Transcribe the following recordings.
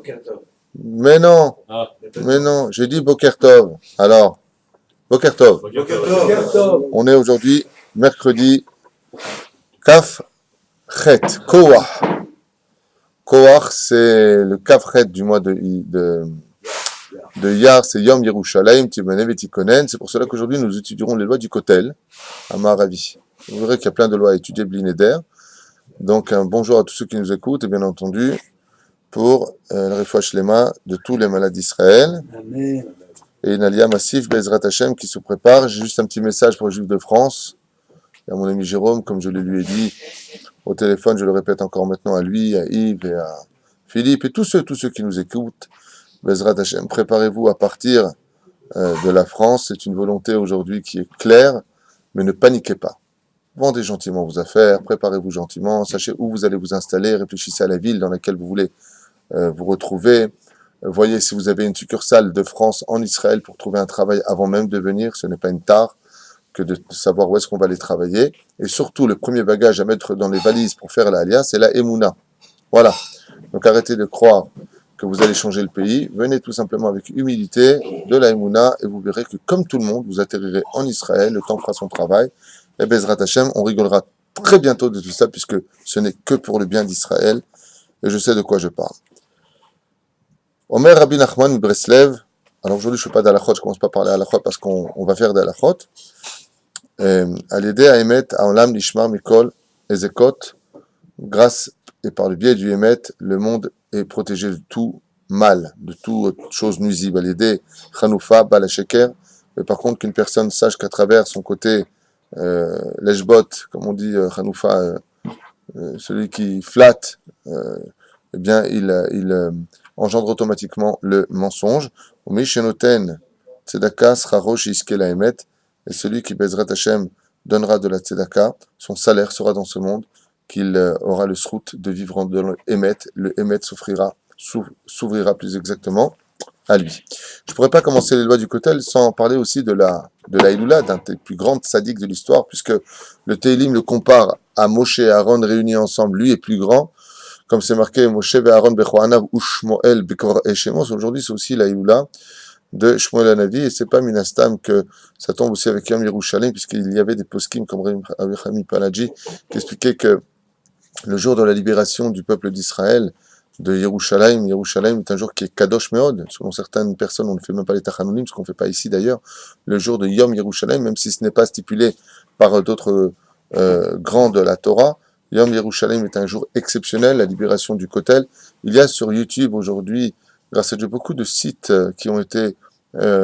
Boker Tov. Mais non, j'ai dit Boker Tov. Alors, Boker Tov. Boker Tov. On est aujourd'hui mercredi Kaf Chet, Koach. Koach, c'est le Kaf Chet du mois de Iyar, c'est Yom Yerushalayim, Tibanev et Tikonen. C'est pour cela qu'aujourd'hui nous étudierons les lois du Kotel à Maravi. Vous verrez qu'il y a plein de lois à étudier, Blineder. Donc un bonjour à tous ceux qui nous écoutent et bien entendu pour la Refoua Shlema de tous les malades d'Israël. Amen. Et une alia massif Bezrat Hashem qui se prépare. J'ai juste un petit message pour les Juifs de France. Et à mon ami Jérôme, comme je le lui ai dit au téléphone, je le répète encore maintenant à lui, à Yves et à Philippe et tous ceux qui nous écoutent. Bezrat Hashem, préparez-vous à partir de la France. C'est une volonté aujourd'hui qui est claire, mais ne paniquez pas. Vendez gentiment vos affaires, préparez-vous gentiment, sachez où vous allez vous installer, réfléchissez à la ville dans laquelle vous voulez vous retrouver. Voyez si vous avez une succursale de France en Israël pour trouver un travail avant même de venir. Ce n'est pas une tare que de savoir où est-ce qu'on va aller travailler. Et surtout, le premier bagage à mettre dans les valises pour faire la Aliyah, c'est la Emouna. Voilà. Donc arrêtez de croire que vous allez changer le pays. Venez tout simplement avec humilité de la Emouna et vous verrez que comme tout le monde, vous atterrirez en Israël, le temps fera son travail. Et Bezrat Hashem, on rigolera très bientôt de tout ça puisque ce n'est que pour le bien d'Israël. Et je sais de quoi je parle. Omer Rabbi Nachman Breslev. Alors aujourd'hui je ne fais pas d'halachot, je commence pas par les halachot parce qu'on va faire des halachot. Al-Yedei Haemet Haolam Nishmar Mikol Ezekot. Grâce et par le biais du Emet, le monde est protégé de tout mal, de toute chose nuisible. Al-Yedei Chanoufa Bal Sheker. Mais par contre qu'une personne sache qu'à travers son côté l'eshbot, comme on dit Chanoufa, celui qui flatte, eh bien il engendre automatiquement le mensonge. Et celui qui Bezrat Hashem donnera de la tzedaka, son salaire sera dans ce monde, qu'il aura le srout de vivre dans le Emet. Le Emet s'ouvrira plus exactement à lui. Je ne pourrais pas commencer les lois du Kotel sans parler aussi de la Iloula, d'un des plus grands sadiques de l'histoire, puisque le Teilim le compare à Moshe et Aaron réunis ensemble. Lui est plus grand, comme c'est marqué Moshe et Aaron Bechoanav ou Shmoel Bekor Eshemos. Aujourd'hui, c'est aussi la Iloula de Shmuel Hanavi, et c'est pas Minastam que ça tombe aussi avec Yom Yerushalayim, puisqu'il y avait des poskim comme Rabbi Chami Palaji qui expliquaient que le jour de la libération du peuple d'Israël de Yerushalayim est un jour qui est Kadosh Meod. Selon certaines personnes, on ne fait même pas les Tachanonim, ce qu'on ne fait pas ici d'ailleurs, le jour de Yom Yerushalayim, même si ce n'est pas stipulé par d'autres grands de la Torah. Yom Yerushalayim est un jour exceptionnel, la libération du Kotel. Il y a sur YouTube aujourd'hui, grâce à Dieu, beaucoup de sites qui ont été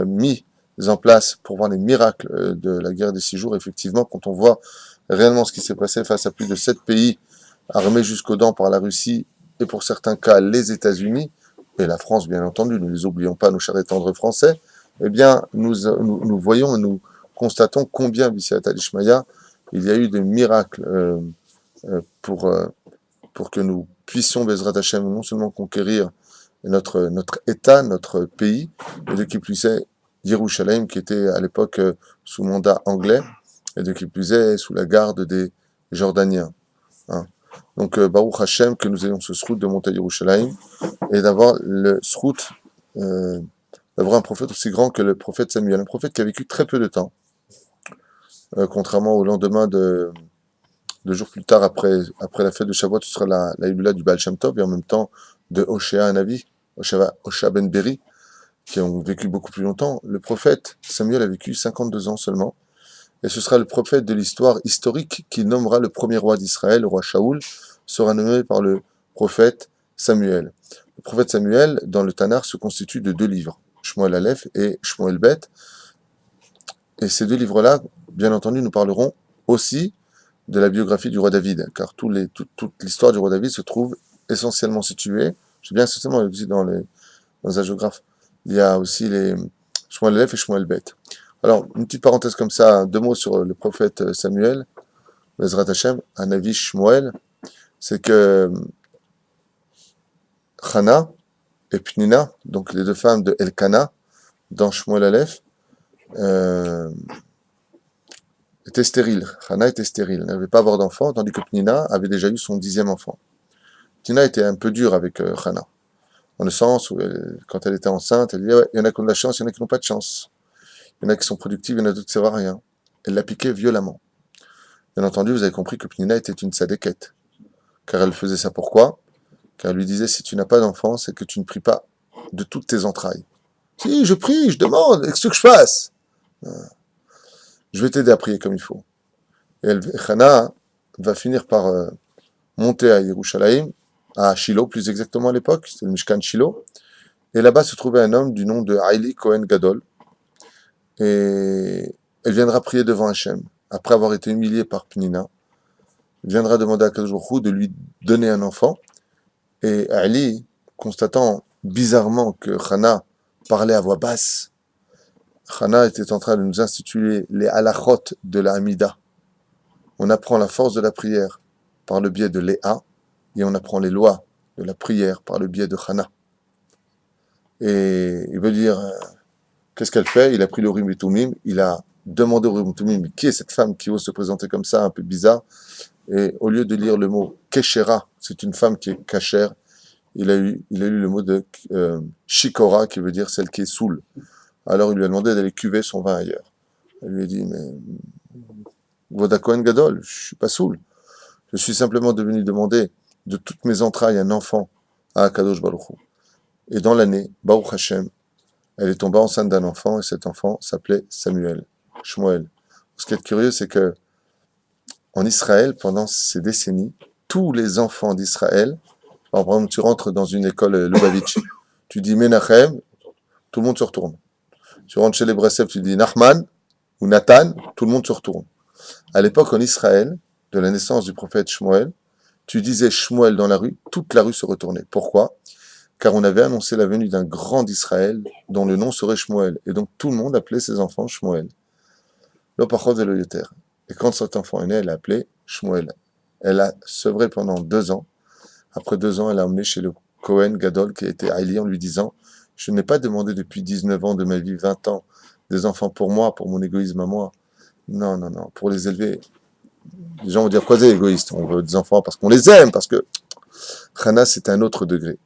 mis en place pour voir les miracles de la guerre des 6 jours. Effectivement, quand on voit réellement ce qui s'est passé face à plus de 7 pays armés jusqu'aux dents par la Russie et pour certains cas les États-Unis et la France, bien entendu, ne les oublions pas, nos chers et tendres Français, eh bien, nous voyons et nous constatons combien, B'Siyat Ishmaya, il y a eu des miracles pour que nous puissions, Bezrat Hashem, non seulement conquérir notre État, notre pays, et de qui plus est Yerushalayim, qui était à l'époque sous mandat anglais, et de qui plus est sous la garde des Jordaniens. Hein. Donc, Baruch Hashem, que nous ayons ce srout de monter Yerushalayim, et d'avoir le srout, d'avoir un prophète aussi grand que le prophète Samuel, un prophète qui a vécu très peu de temps, contrairement au lendemain de 2 jours plus tard, après la fête de Shavuot, ce sera la Iloula du Baal Shem Tov, et en même temps de Hoshea Hanavi, Hoshea ben Beri, qui ont vécu beaucoup plus longtemps. Le prophète Samuel a vécu 52 ans seulement, et ce sera le prophète de l'histoire historique qui nommera le premier roi d'Israël, le roi Shaoul, sera nommé par le prophète Samuel. Le prophète Samuel, dans le Tanakh, se constitue de 2 livres, Shmuel Aleph et Shmuel Bet, et ces 2 livres-là, bien entendu, nous parlerons aussi de la biographie du roi David, car toute l'histoire du roi David se trouve essentiellement située, je dis bien essentiellement aussi dans les hagiographes, il y a aussi les Shmuel Aleph et Shmuel Bet. Alors, une petite parenthèse comme ça, 2 mots sur le prophète Samuel, Bezrat Hashem, Hanavi Shmuel, c'est que Chana et Pnina, donc les 2 femmes de Elkana, dans Shmuel Aleph, était stérile. Chana était stérile, elle n'avait pas à avoir d'enfant, tandis que Pnina avait déjà eu son 10e enfant. Pnina était un peu dure avec Chana. dans le sens où, quand elle était enceinte, elle disait, ouais, il y en a qui ont de la chance, il y en a qui n'ont pas de chance. Il y en a qui sont productifs, il y en a d'autres qui ne servent à rien. Elle l'a piqué violemment. Bien entendu, vous avez compris que Pnina était une sadéquette. Car elle faisait ça pourquoi? Car elle lui disait, si tu n'as pas d'enfant, c'est que tu ne pries pas de toutes tes entrailles. Si, je prie, je demande, qu'est-ce que je fasse? Je vais t'aider à prier comme il faut. Et Hana va finir par monter à Yerushalayim, à Shiloh plus exactement à l'époque, c'était le Mishkan Shiloh. Et là-bas se trouvait un homme du nom de Haïli Cohen Gadol. Et elle viendra prier devant Hachem, après avoir été humiliée par Pnina. Elle viendra demander à Kadosh Baruch Hu de lui donner un enfant. Et Ali, constatant bizarrement que Hana parlait à voix basse, Hana était en train de nous instituer les halachot de la Hamida. On apprend la force de la prière par le biais de Léa, et on apprend les lois de la prière par le biais de Hana. Et il veut dire, qu'est-ce qu'elle fait? Il a pris le Urim et Tumim, il a demandé au Urim et Tumim, qui est cette femme qui ose se présenter comme ça, un peu bizarre? Et au lieu de lire le mot Keshera, c'est une femme qui est cachère, il a lu le mot de Shikora, qui veut dire celle qui est saoule. Alors il lui a demandé d'aller cuver son vin ailleurs. Elle lui a dit, mais Voda Kohen Gadol, je suis pas saoul. Je suis simplement devenu demander de toutes mes entrailles un enfant à Akadosh Baruch Hu. Et dans l'année, Baruch Hashem, elle est tombée enceinte d'un enfant, et cet enfant s'appelait Samuel, Shmuel. Ce qui est curieux, c'est que en Israël, pendant ces décennies, tous les enfants d'Israël, par exemple, tu rentres dans une école Lubavitch, tu dis Menachem, tout le monde se retourne. Tu rentres chez les Breslev, tu dis Nachman ou Nathan, tout le monde se retourne. À l'époque, en Israël, de la naissance du prophète Shmuel, tu disais Shmuel dans la rue, toute la rue se retournait. Pourquoi? Car on avait annoncé la venue d'un grand d'Israël dont le nom serait Shmuel. Et donc tout le monde appelait ses enfants Shmuel. L'opachot de l'Oyoter. Et quand cet enfant est né, elle l'a appelé Shmuel. Elle a sevré pendant 2 ans. Après 2 ans, elle a emmené chez le Cohen Gadol, qui a été Haïli, en lui disant, je n'ai pas demandé depuis 19 ans de ma vie, 20 ans, des enfants pour moi, pour mon égoïsme à moi. Non, non, non, pour les élever. Les gens vont dire, quoi c'est égoïste? On veut des enfants parce qu'on les aime, parce que Hana, c'est un autre degré.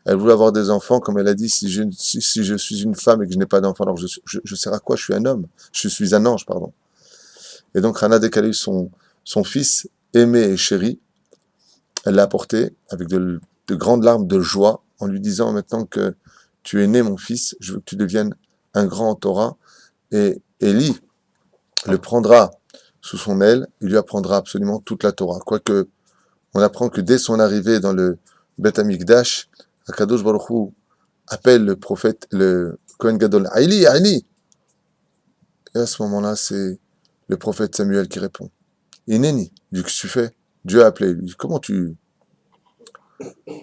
Elle voulait avoir des enfants, comme elle a dit, si je suis une femme et que je n'ai pas d'enfants, alors je sers à quoi? Je suis un homme. Je suis un ange, pardon. Et donc, Hana, dès qu'elle a eu son fils, aimé et chéri, elle l'a apporté avec de grandes larmes de joie, en lui disant, maintenant que tu es né, mon fils, je veux que tu deviennes un grand en Torah. Et Élie le prendra sous son aile, il lui apprendra absolument toute la Torah. Quoique, on apprend que dès son arrivée dans le Beth Amikdash, Akadosh Baruch Hu appelle le prophète, le Kohen Gadol, Haïli, Haïli. Et à ce moment-là, c'est le prophète Samuel qui répond. Ineni, du que tu fais? Dieu a appelé. Il dit, comment tu...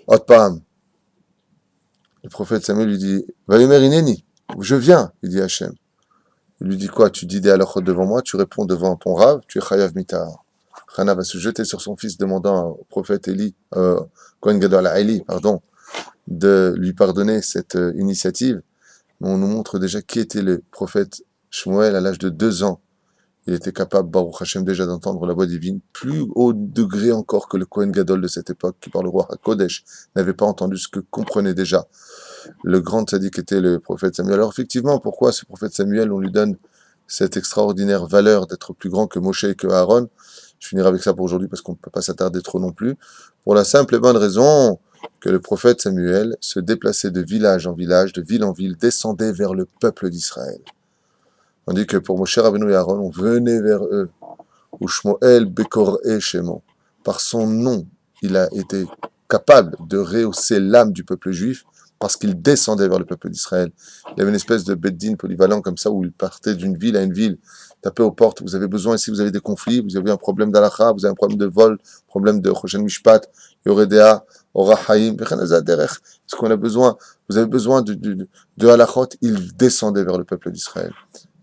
Otpam. Le prophète Samuel lui dit, Vayomer Ineni, je viens, il dit Hachem. Il lui dit quoi? Tu dis des halachot devant moi, tu réponds devant ton Rav, tu es chayav mitar. Hana va se jeter sur son fils demandant au prophète Eli, Kohen Gadol Haïli, pardon, de lui pardonner cette initiative. Mais on nous montre déjà qui était le prophète Shmuel à l'âge de 2 ans. Il était capable, Baruch Hashem, déjà d'entendre la voix divine, plus haut degré encore que le Kohen Gadol de cette époque, qui par le roi HaKodesh n'avait pas entendu ce que comprenait déjà le grand tzaddik était le prophète Samuel. Alors effectivement, pourquoi ce prophète Samuel, on lui donne cette extraordinaire valeur d'être plus grand que Moshe et que Aaron? Je finirai avec ça pour aujourd'hui parce qu'on ne peut pas s'attarder trop non plus. Pour la simple et bonne raison que le prophète Samuel se déplaçait de village en village, de ville en ville, descendait vers le peuple d'Israël. On dit que pour Moshe Rabbeinu et Aaron, on venait vers eux. Ou Shmuel Bekor Shemo. Par son nom, il a été capable de rehausser l'âme du peuple juif parce qu'il descendait vers le peuple d'Israël. Il y avait une espèce de beddin polyvalent comme ça où il partait d'une ville à une ville, tapait aux portes. Vous avez besoin, si vous avez des conflits, vous avez un problème d'alacha, vous avez un problème de vol, problème de choshen mishpat, yoredea, orahaim, ce qu'on a besoin, vous avez besoin de halachot, il descendait vers le peuple d'Israël.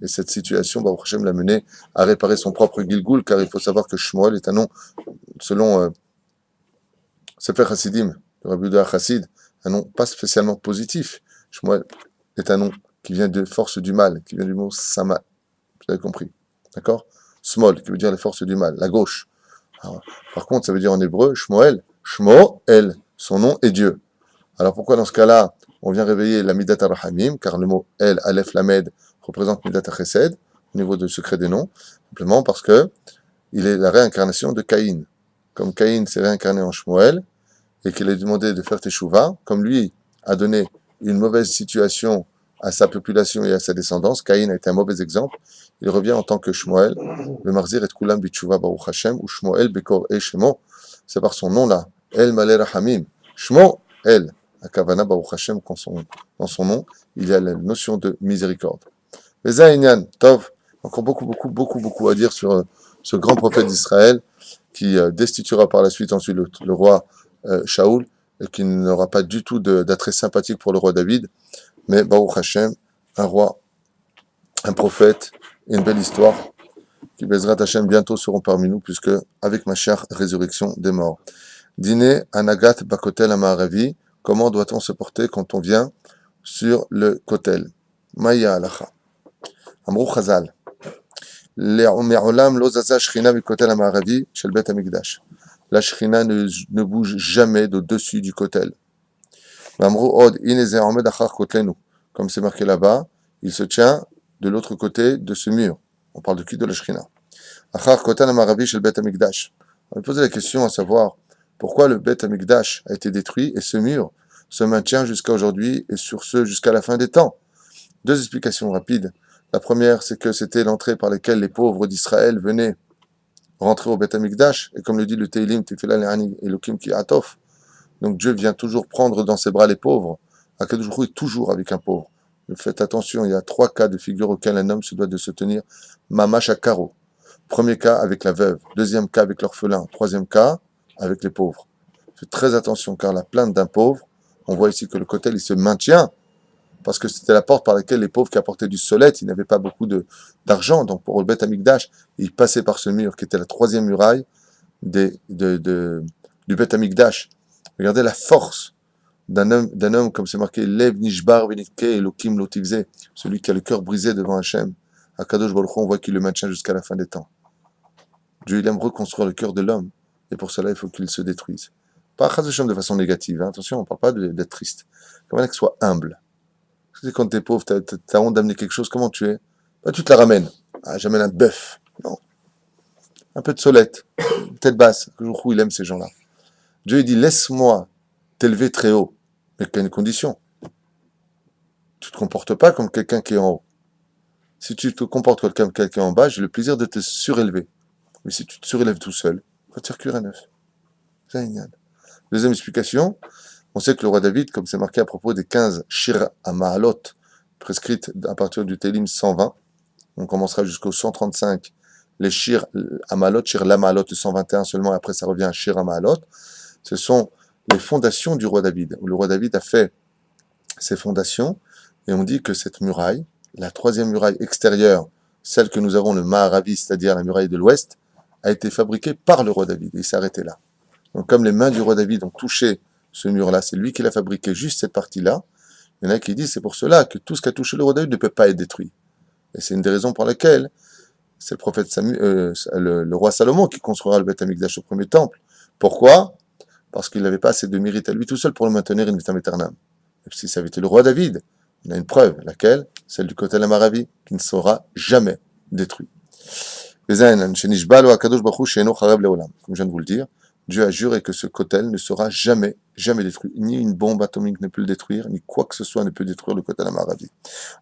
Et cette situation, Baruch Hashem l'a mené à réparer son propre Gilgul, car il faut savoir que Shmuel est un nom, selon Sefer Hasidim, le Rabbi Yehuda Chassid, un nom pas spécialement positif. Shmuel est un nom qui vient de force du mal, qui vient du mot sama. Vous avez compris, d'accord? Smol, qui veut dire les forces du mal, la gauche. Alors, par contre, ça veut dire en hébreu, Shmuel, Shmoel, son nom est Dieu. Alors pourquoi dans ce cas-là, on vient réveiller la Midat Rahamim, car le mot El, Aleph, Lamed représente Midat Chesed, au niveau du secret des noms, simplement parce que il est la réincarnation de Caïn. Comme Caïn s'est réincarné en Shmuel, et qu'il est demandé de faire Teshuvah, comme lui a donné une mauvaise situation à sa population et à sa descendance, Caïn a été un mauvais exemple, il revient en tant que Shmuel, le Marzir et Kulam Bitshuva Baruch Hashem, ou Shmuel Bekor et Shemo, c'est par son nom là, El Malé Rahamim, Shmo El, Akavana Baruch Hashem, dans son nom, il y a la notion de miséricorde. Les Zainian, Tov, encore beaucoup à dire sur ce grand prophète d'Israël qui destituera par la suite ensuite le roi Shaoul et qui n'aura pas du tout d'attrait sympathique pour le roi David, mais Baruch Hashem, un roi, un prophète, et une belle histoire qui Bezrat Hashem bientôt seront parmi nous puisque avec ma chère résurrection des morts. Dîner Anagat Bakotel Amaravi, comment doit-on se porter quand on vient sur le kotel? Maya Alacha. Amrou Chazal. Me'olam lo zaza shchina bikotel amaravi shel bet hamikdash. La shchina ne bouge jamais d'au-dessus du kotel. Amrou od ineze omed achar kotlenu. Comme c'est marqué là-bas, il se tient de l'autre côté de ce mur. On parle de qui? De la shchina. Achar kotel amaravi shel bet hamikdash. On va poser la question à savoir pourquoi le bet hamikdash a été détruit et ce mur se maintient jusqu'à aujourd'hui et sur ce jusqu'à la fin des temps. Deux explications rapides. La première, c'est que c'était l'entrée par laquelle les pauvres d'Israël venaient rentrer au Beth Amikdash. Et comme le dit le Teilim, Tifela Le'ani Elokim Ki Atof. Donc Dieu vient toujours prendre dans ses bras les pauvres. Akadosh Baruch Hu est toujours avec un pauvre. Mais faites attention, il y a 3 cas de figure auxquels un homme se doit de se tenir. Mamash Akaro. Premier cas avec la veuve. Deuxième cas avec l'orphelin. Troisième cas avec les pauvres. Faites très attention, car la plainte d'un pauvre, on voit ici que le kotel, il se maintient parce que c'était la porte par laquelle les pauvres qui apportaient du solet, ils n'avaient pas beaucoup d'argent, donc pour le Beth Amikdash, ils passaient par ce mur qui était la 3e muraille du Beth Amikdash. Regardez la force d'un homme comme c'est marqué, Lev Nishbar Venitke Elokim Lotivze, celui qui a le cœur brisé devant Hachem. À Kadosh Baruch Hu, on voit qu'il le maintient jusqu'à la fin des temps. Dieu, il aime reconstruire le cœur de l'homme, et pour cela, il faut qu'il se détruise. Pas de façon négative, hein. Attention, on ne parle pas d'être triste. Comment qu'il soit humble. Quand t'es pauvre, t'as honte d'amener quelque chose, comment tu es? Bah, tu te la ramènes. Ah, j'amène un bœuf. Non. Un peu de solette. Tête basse. Il aime ces gens-là. Dieu, il dit, laisse-moi t'élever très haut. Mais qu'il y a une condition. Tu te comportes pas comme quelqu'un qui est en haut. Si tu te comportes comme quelqu'un en bas, j'ai le plaisir de te surélever. Mais si tu te surélèves tout seul, va te faire cuire un œuf. C'est génial. Deuxième explication. On sait que le roi David, comme c'est marqué à propos des 15 Shir Amahalot, prescrites à partir du Télim 120, on commencera jusqu'au 135, les Shir Amahalot, Shir Lamahalot, le 121 seulement, et après ça revient à Shir Amahalot, ce sont les fondations du roi David, où le roi David a fait ses fondations, et on dit que cette muraille, la 3e muraille extérieure, celle que nous avons le Maharavi, c'est-à-dire la muraille de l'Ouest, a été fabriquée par le roi David, et il s'est arrêté là. Donc comme les mains du roi David ont touché ce mur-là, c'est lui qui l'a fabriqué, juste cette partie-là. Il y en a qui disent, c'est pour cela que tout ce qu'a touché le roi David ne peut pas être détruit. Et c'est une des raisons pour laquelle c'est le prophète le roi Salomon qui construira le Beth Amikdash au premier temple. Pourquoi? Parce qu'il n'avait pas assez de mérite à lui tout seul pour le maintenir in vitam aeternam. Et si ça avait été le roi David, il a une preuve, laquelle? Celle du Kotel Amaravi, qui ne sera jamais détruit. Comme je viens de vous le dire, Dieu a juré que ce kotel ne sera jamais détruit. Ni une bombe atomique ne peut le détruire, ni quoi que ce soit ne peut détruire le kotel Amaravi.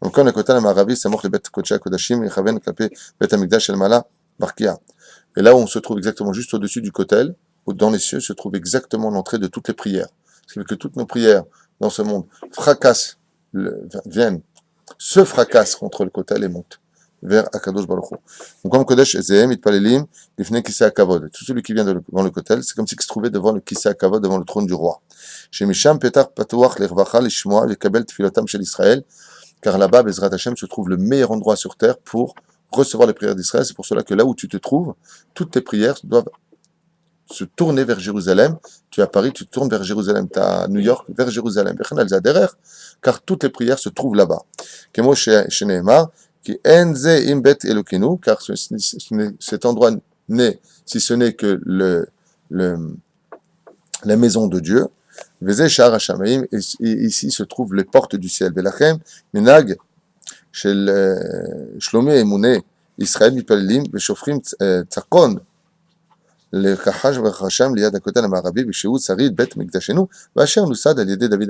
Donc quand le kotel Amaravi, c'est mort le bet kodesh kodashim, et chaven kapé bet amigdash el mala barkia. Et là où on se trouve exactement juste au-dessus du kotel, dans les cieux, se trouve exactement l'entrée de toutes les prières. Ce qui veut que toutes nos prières dans ce monde se fracassent contre le kotel et montent vers Akadosh Baruch Hu. Donc comme Kodesh Ezehem, Itpalelim, Lifnei Kisei HaKavod. Tout celui qui vient devant le kotel, c'est comme s'il se trouvait devant le Kisei HaKavod, devant le trône du roi. Chez Misham, Petar Patuach Lervacha, Lishmoa, Lekabel Tfilotam Shel Israël, car là-bas, Bezrat Hashem se trouve le meilleur endroit sur terre pour recevoir les prières d'Israël. C'est pour cela que là où tu te trouves, toutes tes prières doivent se tourner vers Jérusalem. Tu es à Paris, tu te tournes vers Jérusalem. Tu es à New York, vers Jérusalem. Car toutes les prières se trouvent là-bas. Kemo chez Nehemar, qui enze imbet elokenu, car cet endroit n'est, si ce n'est que la maison de Dieu. Vezeh Sha'ar Hashamaim, et ici se trouvent les portes du ciel. Velachem, Minag, של שלומי אמוני ישראל מתפללים ושופכים צקון לכחש וחשם ליד הכותל המערבי ושהוא שריד בית מקדשנו ואשר נוסד על ידי דוד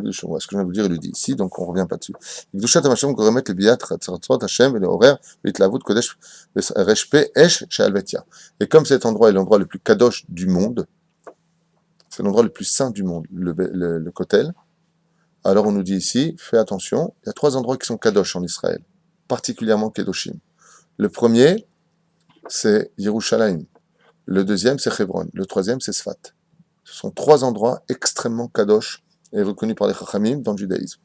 ושלמה. Ce que je viens de vous dire, il le dit ici, donc on ne revient pas dessus. קדושת המשום גורמת לביאת חצרות השם ולעורר בהתלהבות קודש ורשפי אש שעל ביתיה. Et comme cet endroit est l'endroit le plus kadosh du monde, c'est l'endroit le plus saint du monde, le kotel. Alors on nous dit ici, fais attention, il y a 3 endroits qui sont kadosh en Israël, particulièrement kedoshim. Le premier, c'est Yerushalayim. Le deuxième, c'est Hebron. Le troisième, c'est Sfat. Ce sont 3 endroits extrêmement kadosh et reconnus par les chachamim dans le judaïsme.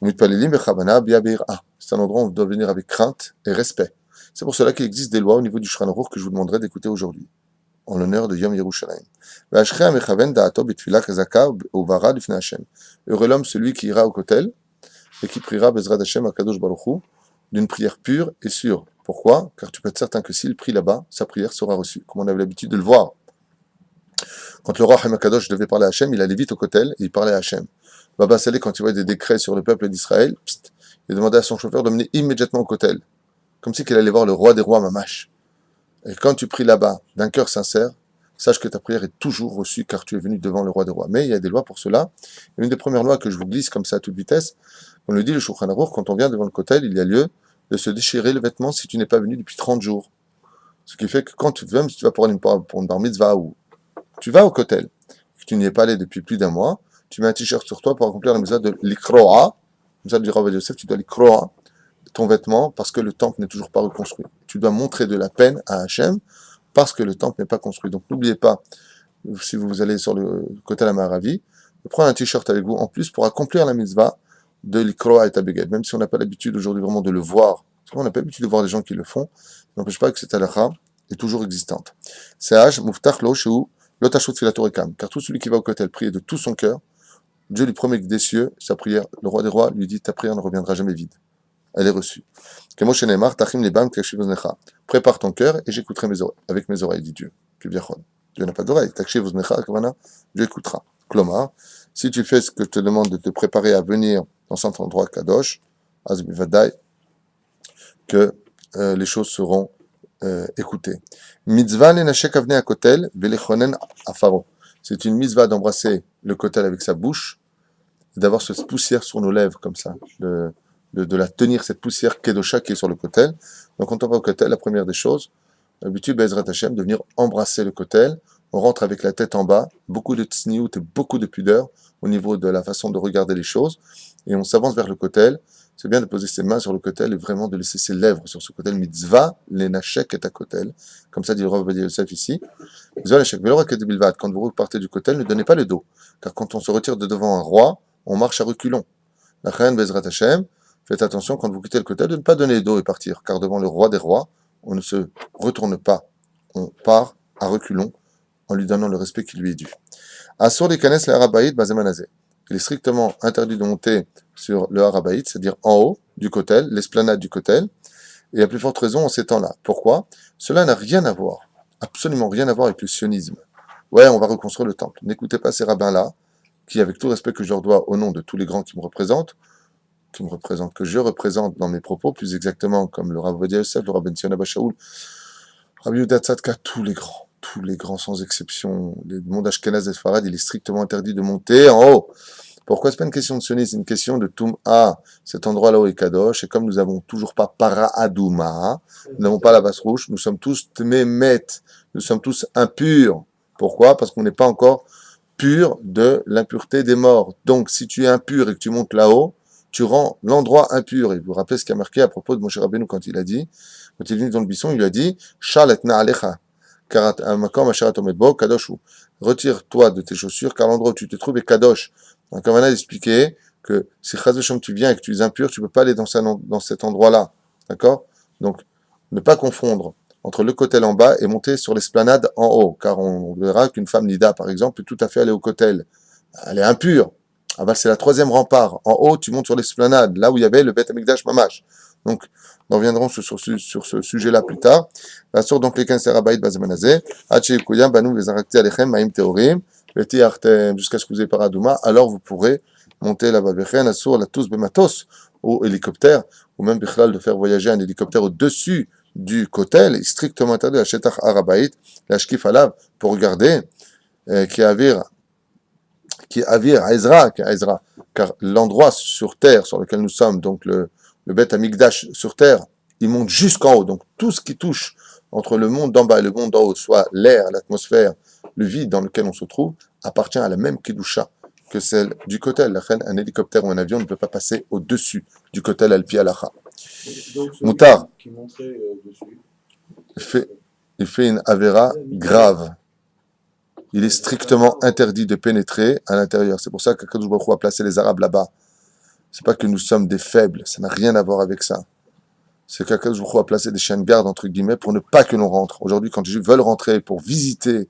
C'est un endroit où on doit venir avec crainte et respect. C'est pour cela qu'il existe des lois au niveau du Shulchan Aruch que je vous demanderai d'écouter aujourd'hui, en l'honneur de Yom Yerushalayim. Heureux l'homme, celui qui ira au kotel et qui priera Bezrat Hashem à Kadosh Baruch Hu d'une prière pure et sûre. Pourquoi? Car tu peux être certain que s'il prie là-bas, sa prière sera reçue, comme on avait l'habitude de le voir. Quand le roi Hamakadosh devait parler à Hashem, il allait vite au kotel et il parlait à Hashem. Baba Saleh, quand il voyait des décrets sur le peuple d'Israël, il demandait à son chauffeur de mener immédiatement au kotel, comme si qu'il allait voir le roi des rois Mamash. Et quand tu pries là-bas d'un cœur sincère, sache que ta prière est toujours reçue car tu es venu devant le roi des rois. Mais il y a des lois pour cela. Et une des premières lois que je vous glisse comme ça à toute vitesse, on le dit le Shulchan Aruch, quand on vient devant le kotel, il y a lieu de se déchirer le vêtement si tu n'es pas venu depuis 30 jours. Ce qui fait que quand tu vas pour une bar mitzvah ou tu vas au kotel, que tu n'y es pas allé depuis plus d'un mois, tu mets un t-shirt sur toi pour accomplir la mitzvah de l'ikroa. Comme ça, du Rav Yosef, tu dois l'ikroa ton vêtement parce que le temple n'est toujours pas reconstruit. Tu dois montrer de la peine à Hachem parce que le temple n'est pas construit. Donc n'oubliez pas, si vous allez sur le kotel Amaravi, de prendre un t-shirt avec vous en plus pour accomplir la mitzvah de l'ikroa et tabeged. Même si on n'a pas l'habitude aujourd'hui vraiment de le voir, parce qu'on n'a pas l'habitude de voir des gens qui le font, ça n'empêche pas que cette halakha est toujours existante. C'est Haj, Muftach, Lo, Shehu, Lotashut Filatorekam. Car tout celui qui va au kotel prie de tout son cœur, Dieu lui promet que des cieux, sa prière, le roi des rois lui dit ta prière ne reviendra jamais vide. Elle est reçue. Prépare ton cœur et j'écouterai avec mes oreilles, dit Dieu. Dieu n'a pas d'oreille. Dieu écoutera. Klomar, si tu fais ce que je te demande de te préparer à venir dans cet endroit kadosh, azbivadai, que les choses seront écoutées. Mitzvah lenashek avnei hakotel velechonen afaro. C'est une mitzvah d'embrasser le kotel avec sa bouche, et d'avoir cette poussière sur nos lèvres comme ça, de la tenir, cette poussière kedosha qui est sur le kotel. Donc quand on va au kotel, la première des choses, l'habitude Bezrat Hashem de venir embrasser le kotel. On rentre avec la tête en bas, beaucoup de tsniout et beaucoup de pudeur au niveau de la façon de regarder les choses, et on s'avance vers le kotel. C'est bien de poser ses mains sur le kotel et vraiment de laisser ses lèvres sur ce kotel. Mitzvah lenashek et à kotel, comme ça dit le Rav Yosef ici. Mitzvah lenashek velora kedebilvad. Quand vous repartez du kotel, ne donnez pas le dos, car quand on se retire de devant un roi, on marche à reculons. La reine Bezrat Hashem, faites attention quand vous quittez le kotel de ne pas donner le dos et partir, car devant le roi des rois, on ne se retourne pas, on part à reculons en lui donnant le respect qui lui est dû. Asur les kanes le harabaïd bazemanazé. Il est strictement interdit de monter sur le harabaïd, c'est-à-dire en haut du kotel, l'esplanade du kotel, et à plus forte raison en ces temps-là. Pourquoi? Cela n'a rien à voir, absolument rien à voir avec le sionisme. Ouais, on va reconstruire le temple. N'écoutez pas ces rabbins-là, qui, avec tout le respect que je leur dois au nom de tous les grands qui me représentent, que je représente dans mes propos, plus exactement comme le Rav Ovadia Yosef, le Rav Ben Zion Abba Shaul, Rabbi Yehuda Tzadka, tous les grands sans exception, le monde Ashkenaz et Sfarad, il est strictement interdit de monter en haut. Pourquoi? C'est pas une question de sionisme, c'est une question de Tum'a. Cet endroit-là où est Kadosh, et comme nous n'avons toujours pas Para Adouma, nous n'avons pas la basse rouge, nous sommes tous Tmemet, nous sommes tous impurs. Pourquoi? Parce qu'on n'est pas encore pur de l'impureté des morts. Donc, si tu es impur et que tu montes là-haut, tu rends l'endroit impur. Et vous vous rappelez ce qu'il a marqué à propos de Moshe Rabbeinu quand il est venu dans le buisson, il lui a dit, Shaletna alecha, retire-toi de tes chaussures, car l'endroit où tu te trouves est kadosh. Donc, on a expliqué que si tu viens et que tu es impur, tu ne peux pas aller dans cet endroit-là. D'accord? Donc, ne pas confondre entre le kotel en bas et monter sur l'esplanade en haut, car on verra qu'une femme nida, par exemple, peut tout à fait aller au kotel. Elle est impure. Ah bah, c'est la 3e rempart. En haut, tu montes sur l'esplanade, là où il y avait le Beth Amikdash Mamash. Donc, nous reviendrons sur ce sujet-là plus tard. Sur donc les 15 Serabaïd Bazemanazé, Hachi Kouya, Banou, les Arakti Alechem, Maïm Teorim, jusqu'à ce que vous ayez Paradouma, alors vous pourrez monter là-bas. Vechen asur la tous bematos, ou hélicoptère, ou même Bichlal de faire voyager un hélicoptère au-dessus du kotel, est strictement interdit à Shetach Harabait, la Shkif Alav, pour regarder, qui avire à Ezra, car l'endroit sur terre sur lequel nous sommes, donc le Beth Amikdash sur terre, il monte jusqu'en haut. Donc tout ce qui touche entre le monde d'en bas et le monde d'en haut, soit l'air, l'atmosphère, le vide dans lequel on se trouve, appartient à la même Kedusha que celle du kotel. La reine, un hélicoptère ou un avion ne peut pas passer au-dessus du kotel al-pi alacha. Moutar, qui montrait dessus. il fait une avéra grave. Il est strictement interdit de pénétrer à l'intérieur. C'est pour ça qu'Akadosh Baruch Hu a placé les Arabes là-bas. C'est pas que nous sommes des faibles, ça n'a rien à voir avec ça. C'est qu'Akadosh Baruch Hu a placé des chiens de garde, entre guillemets, pour ne pas que l'on rentre. Aujourd'hui, quand les Juifs veulent rentrer pour visiter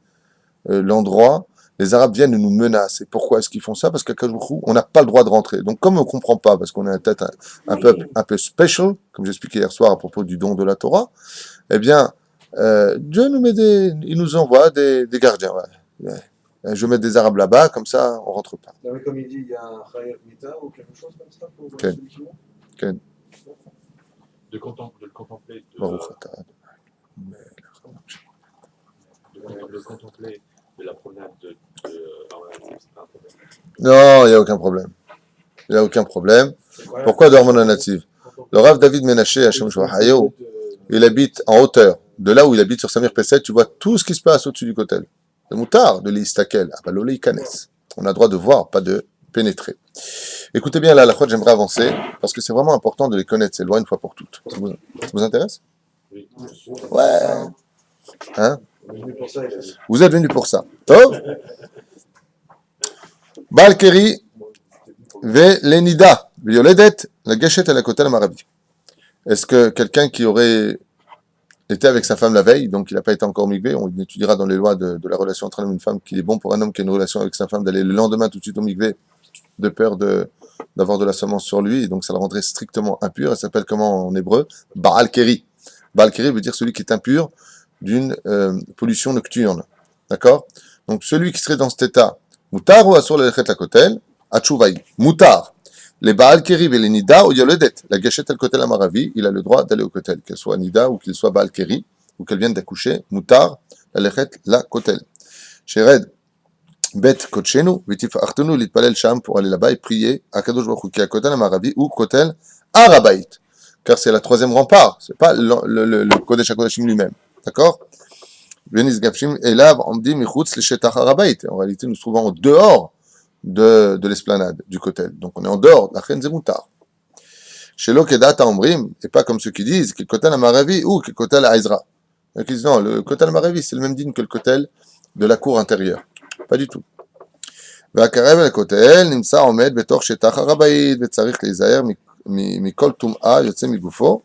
l'endroit, les Arabes viennent et nous menacent. Et pourquoi est-ce qu'ils font ça? Parce qu'Akadosh Baruch Hu, on n'a pas le droit de rentrer. Donc comme on ne comprend pas, parce qu'on est peut-être un peuple un peu special, comme j'expliquais hier soir à propos du don de la Torah, eh bien, Dieu il nous envoie des gardiens. Ouais. Je vais mettre des Arabes là-bas, comme ça, on rentre pas. Non, mais comme il dit, il y a un Khayat Mita ou quelque chose comme ça pour Ken. celui qui monte. Ken. De le contempler, de contempler de la promenade c'est pas un problème. Non, il n'y a aucun problème. Il n'y a aucun problème. Pourquoi d'Ormona Native? Le Rav David Menaché, Hashem Shvahayo, il habite en hauteur. De là où il habite sur Samir Pesset, tu vois tout ce qui se passe au-dessus du kotel. Le moutard de l'Istakel, Abalolé Ikanes. On a le droit de voir, pas de pénétrer. Écoutez bien, là, la fois, j'aimerais avancer, parce que c'est vraiment important de les connaître, ces lois, une fois pour toutes. Ça vous intéresse? Oui. Ouais. Hein? Pour ça, il a dit. Vous êtes venus pour ça. Top. Balkeri ve lenida, violedet, la gâchette à la kotel marabi. Est-ce que quelqu'un qui aurait été avec sa femme la veille, donc il n'a pas été encore migvé, on étudiera dans les lois de la relation entre un homme et une femme qu'il est bon pour un homme qui a une relation avec sa femme d'aller le lendemain tout de suite au migvé, de peur d'avoir de la semence sur lui, et donc ça le rendrait strictement impur. Elle s'appelle comment en hébreu? Baal Keri. Baal Keri veut dire celui qui est impur d'une pollution nocturne. D'accord? Donc celui qui serait dans cet état, Moutar ou Asur le la kotel, Atchouvaï. Moutar. Les Baal Keri et les Nida ou Yoledet. La gâchette al kotel amaravi, il a le droit d'aller au kotel, qu'elle soit Nida ou qu'il soit Baal Keri, ou qu'elle vienne d'accoucher. Moutar, la lechet la kotel. Shered, Bet Kotchenu, Vitif Artenu, l'itpalel Sham pour aller là-bas et prier à Kadosh Baruch Hu, qui est à kotel amaravi ou kotel Arabait. Car c'est la troisième rempart, c'est pas le Kodesh HaKodashim lui-même. D'accord? Venis Gafshim, et là, on me dit, Michutz le Shetach Harabait. En réalité, nous nous trouvons en dehors de l'esplanade, du kotel. Donc, on est en dehors, la Chen Zemoutar. Chez l'Okedata Omrim, et pas comme ceux qui disent, que le kotel Amaravi ou que le kotel Aizra. Donc, ils disent, non, le kotel Amaravi, c'est le même digne que le kotel de la cour intérieure. Pas du tout. והקרב אל הכותל נמצא עומד בתוך שטח הרבעית וצריך להיזהר מכל טומאה יוצא מגופו.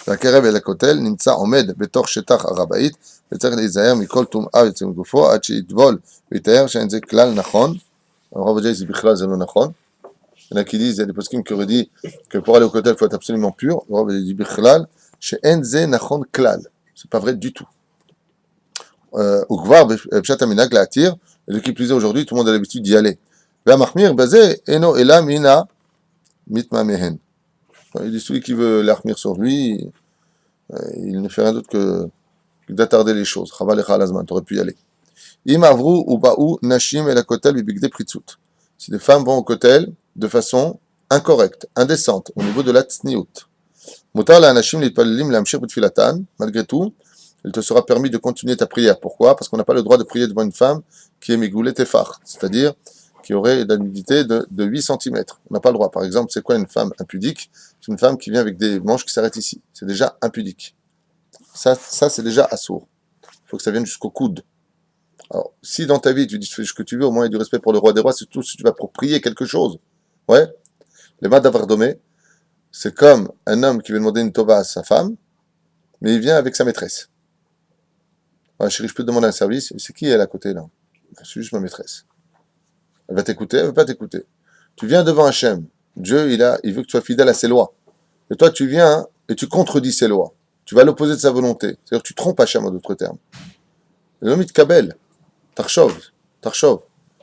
והקרב אל הכותל נמצא עומד בתוך שטח הרבעית וצריך להיזהר מכל טומאה יוצא מגופו עד שיטבול ויתאר שאין זה כלל נכון. הרב עובדיה dit בכלל זה לא נכון. Il y en a qui disent, il y a des poskim qui auraient dit que pour aller au kotel il faut être absolument pur. Le Rav dit בכלל שאין זה נכון כלל. C'est pas vrai du tout. Ou Gvar Pshat Aminag la attire, et de qui plus est aujourd'hui, tout le monde a l'habitude d'y aller. Mahmir Bazé, Eno Ela Mina Mitma Mehen. Il dit celui qui veut l'ahmir sur lui, il ne fait rien d'autre que d'attarder les choses. Chaval Echa Lazman, t'aurais pu y aller. Im Avru ou Baou Nashim et la Kotel Bibigde Pritzut. Si les femmes vont au Kotel de façon incorrecte, indécente, au niveau de la Tsniout. Mutar la Nashim Litpalelim Lamshir Butfilatan, malgré tout, il te sera permis de continuer ta prière. Pourquoi? Parce qu'on n'a pas le droit de prier devant une femme qui est Migoulé Tefar, c'est-à-dire qui aurait une nudité de 8 cm. On n'a pas le droit. Par exemple, c'est quoi une femme impudique? C'est une femme qui vient avec des manches qui s'arrêtent ici. C'est déjà impudique. Ça c'est déjà assourd. Il faut que ça vienne jusqu'au coude. Alors, si dans ta vie, tu dis fais ce que tu veux, au moins il y a du respect pour le roi des rois, surtout si tu vas pour prier quelque chose. Ouais. Les mains d'avardomé, c'est comme un homme qui veut demander une tova à sa femme, mais il vient avec sa maîtresse. Ah, chérie, je peux te demander un service? C'est qui elle à côté là? C'est juste ma maîtresse. Elle va t'écouter, elle ne veut pas t'écouter. Tu viens devant Hachem. Dieu, il veut que tu sois fidèle à ses lois. Et toi, tu viens et tu contredis ses lois. Tu vas à l'opposé de sa volonté. C'est-à-dire que tu trompes Hachem en d'autres termes. Et l'homme, il te cabelle. Tarchov.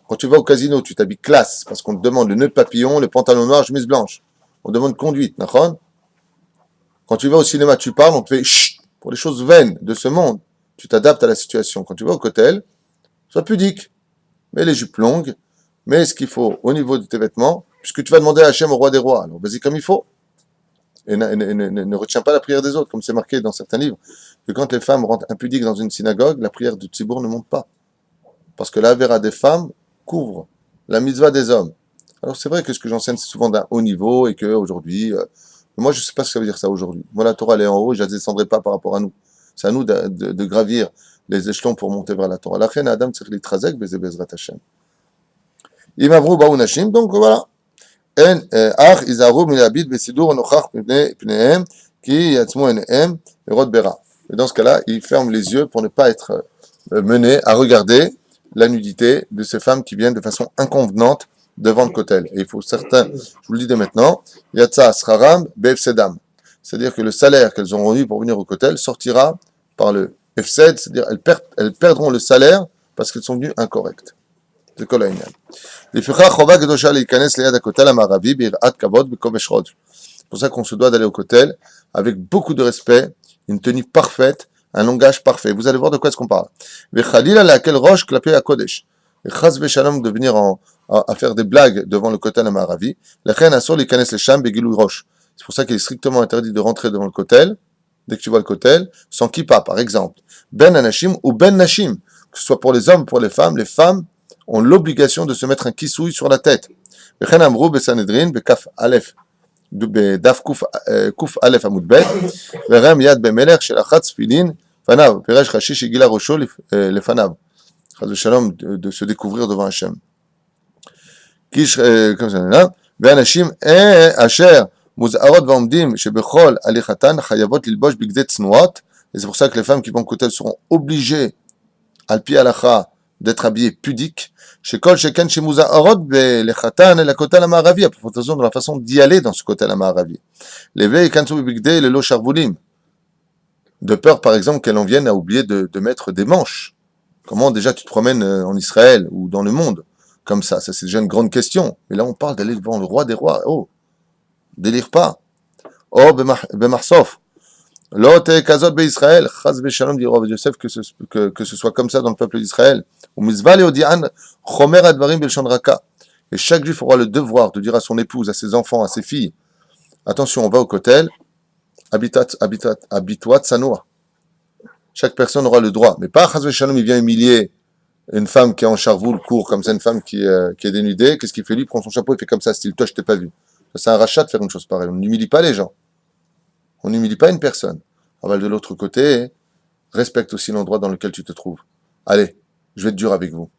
Quand tu vas au casino, tu t'habilles classe parce qu'on te demande le nœud papillon, le pantalon noir, chemise blanche. On demande conduite, d'accord? Quand tu vas au cinéma, tu parles, on te fait chut pour les choses vaines de ce monde. Tu t'adaptes à la situation. Quand tu vas au cotel, sois pudique. Mets les jupes longues, mets ce qu'il faut au niveau de tes vêtements, puisque tu vas demander à Hachem, au roi des rois. Alors vas-y comme il faut. Et ne retiens pas la prière des autres, comme c'est marqué dans certains livres, que quand les femmes rentrent impudiques dans une synagogue, la prière du Tzibour ne monte pas. Parce que la vera des femmes couvre la mitzvah des hommes. Alors c'est vrai que ce que j'enseigne, c'est souvent d'un haut niveau, et qu'aujourd'hui, moi je ne sais pas ce que ça veut dire ça aujourd'hui. Moi la Torah elle est en haut, je ne la descendrai pas par rapport à nous. C'est à nous de gravir les échelons pour monter vers la Torah. La reine Adam tzarich litrazek bezrat Hashem. Imavru baou nashim, donc voilà. En ach izaru milabid besidur nochach pnehem ki yatzmu enehem erod bera. Et dans ce cas-là, il ferme les yeux pour ne pas être mené à regarder la nudité de ces femmes qui viennent de façon inconvenante devant le kotel. Et il faut certains, je vous le dis dès maintenant, yatsa sraram be'efsedam. C'est-à-dire que le salaire qu'elles auront eu pour venir au kotel sortira par le efsed, c'est-à-dire elles perdront le salaire parce qu'elles sont venues incorrectes. C'est quoi la inyan? C'est pour ça qu'on se doit d'aller au kotel avec beaucoup de respect, une tenue parfaite, un langage parfait. Vous allez voir de quoi est-ce qu'on parle. Et chas v'shalom de venir à faire des blagues devant le kotel amaravi. C'est pour ça qu'il est strictement interdit de rentrer devant le kotel, dès que tu vois le kotel, sans kippa, par exemple. Ben anashim ou ben nashim, que ce soit pour les hommes ou pour les femmes ont l'obligation de se mettre un kisouille sur la tête. V'chen amrou besanedrin bekaf alef, bedaf kuf alef amud bet, verem yad bemelech shel achat tfilin fanav, peresh chashish igila rosho lefanav. Chas v'shalom de se découvrir devant Hachem. Kish, comme ça, là, ve'anashim asher muz'arot v'omdim shebechol alichatan chayavot lilbosh bigdet tznuot. Et c'est pour ça que les femmes qui vont au kotel seront obligées, al pi halacha, d'être habillées pudiques. Chez Kol Sheken chez Muza'arot be'lechatan et la kotel amaravi, à propos de la façon d'y aller dans ce kotel amaravi. Les veilles kansu bigdei le lo sharvulim. De peur, par exemple, qu'elle en vienne à oublier de mettre des manches. Comment déjà tu te promènes en Israël ou dans le monde comme ça? Ça, c'est déjà une grande question. Mais là, on parle d'aller devant le roi des rois. Oh, délire pas. Oh, bemarsof. L'autre kazot be'Israël. Chaz v'shalom dit Rav Yosef que ce soit comme ça dans le peuple d'Israël. Ou mizva leodian chomer advarim belshon raka. Et chaque juif aura le devoir de dire à son épouse, à ses enfants, à ses filles, attention, on va au kotel, habite-toi tsanoa. Chaque personne aura le droit. Mais pas chaz v'shalom, il vient humilier une femme qui est en charvoul, court comme ça, une femme qui est dénudée. Qu'est-ce qu'il fait? Lui, il prend son chapeau, il fait comme ça, style toi, je t'ai pas vu. C'est un rachat de faire une chose pareille. On n'humilie pas les gens. On n'humilie pas une personne. Alors, de l'autre côté, respecte aussi l'endroit dans lequel tu te trouves. Allez, je vais être dur avec vous.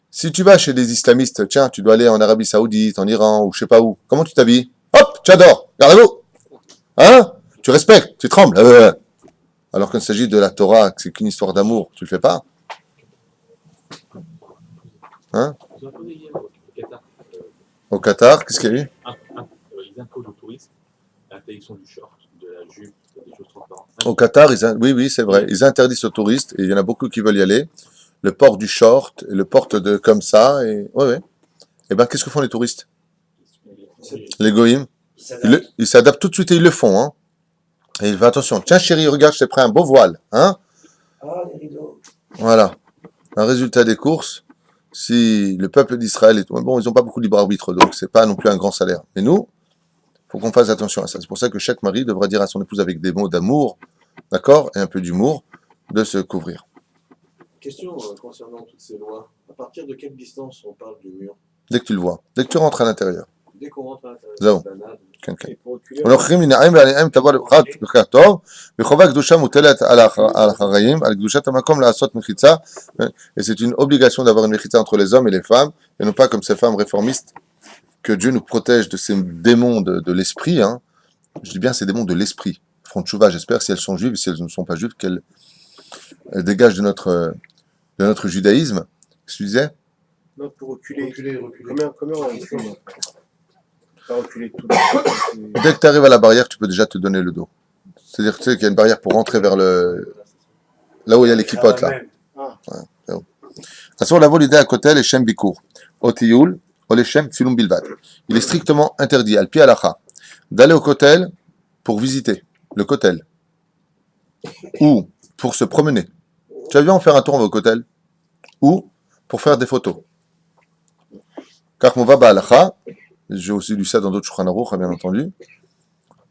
Si tu vas chez des islamistes, tiens, tu dois aller en Arabie Saoudite, en Iran, ou je sais pas où. Comment tu t'habilles? Hop, tu adores. Regardez-vous. Hein? Tu respectes, tu trembles. Alors qu'il s'agit de la Torah, que c'est qu'une histoire d'amour. Tu le fais pas? Hein? Au Qatar, qu'est-ce qu'il y a eu? Ils imposent aux touristes l'interdiction du short, de la jupe, des choses transparentes. Au Qatar, oui, c'est vrai. Ils interdisent aux touristes, et il y en a beaucoup qui veulent y aller, le port du short, et le porte de comme ça, et ouais. Et ben, qu'est-ce que font les touristes? Les goïms, ils s'adaptent tout de suite et ils le font, hein. Et ils font attention. Tiens, chérie, regarde, je t'ai pris un beau voile, hein. Ah, les rideaux. Voilà. Un résultat des courses, si le peuple d'Israël est... Bon, ils n'ont pas beaucoup de libre arbitre, donc c'est pas non plus un grand salaire. Mais nous, il faut qu'on fasse attention à ça. C'est pour ça que chaque mari devra dire à son épouse avec des mots d'amour, d'accord, et un peu d'humour, de se couvrir. Question concernant toutes ces lois. À partir de quelle distance on parle du mur? Dès que tu le vois. Dès que tu rentres à l'intérieur. Dès qu'on rentre à l'intérieur. Zéro. Quelqu'un. Et pour reculer, הולכים מנעים ועליהם תבוא לבחת ברכת טוב, וחובה קדושה מוטלת על החראים, על קדושת המקום לעשות מחיצה, et c'est une obligation d'avoir une mechitza entre les hommes et les femmes, et non pas comme ces femmes réformistes, que Dieu nous protège de ces démons de l'esprit, hein. Je dis bien ces démons de l'esprit. Front Tchouva, j'espère, si elles sont juives, si elles ne sont pas juives, qu'elles dégagent de notre judaïsme. Qu'est-ce que tu disais? Non, pour reculer. reculer. Comment on fait? Pas reculer tout. Dès que tu arrives à la barrière, tu peux déjà te donner le dos. C'est-à-dire tu sais, qu'il y a une barrière pour rentrer vers là où il y a les clipotes, là. Ah. Ouais, c'est bon. Asur lavo l'idée à kotel et shem bikour. Otiyul, oleshem tsilum bilvad. Il est strictement interdit, al pi alacha, d'aller au kotel pour visiter le kotel ou pour se promener. Tu as vu en faire un tour au kotel ou pour faire des photos. Car mon va ba'alacha, j'ai aussi lu ça dans d'autres Shulchan Aruch, bien entendu.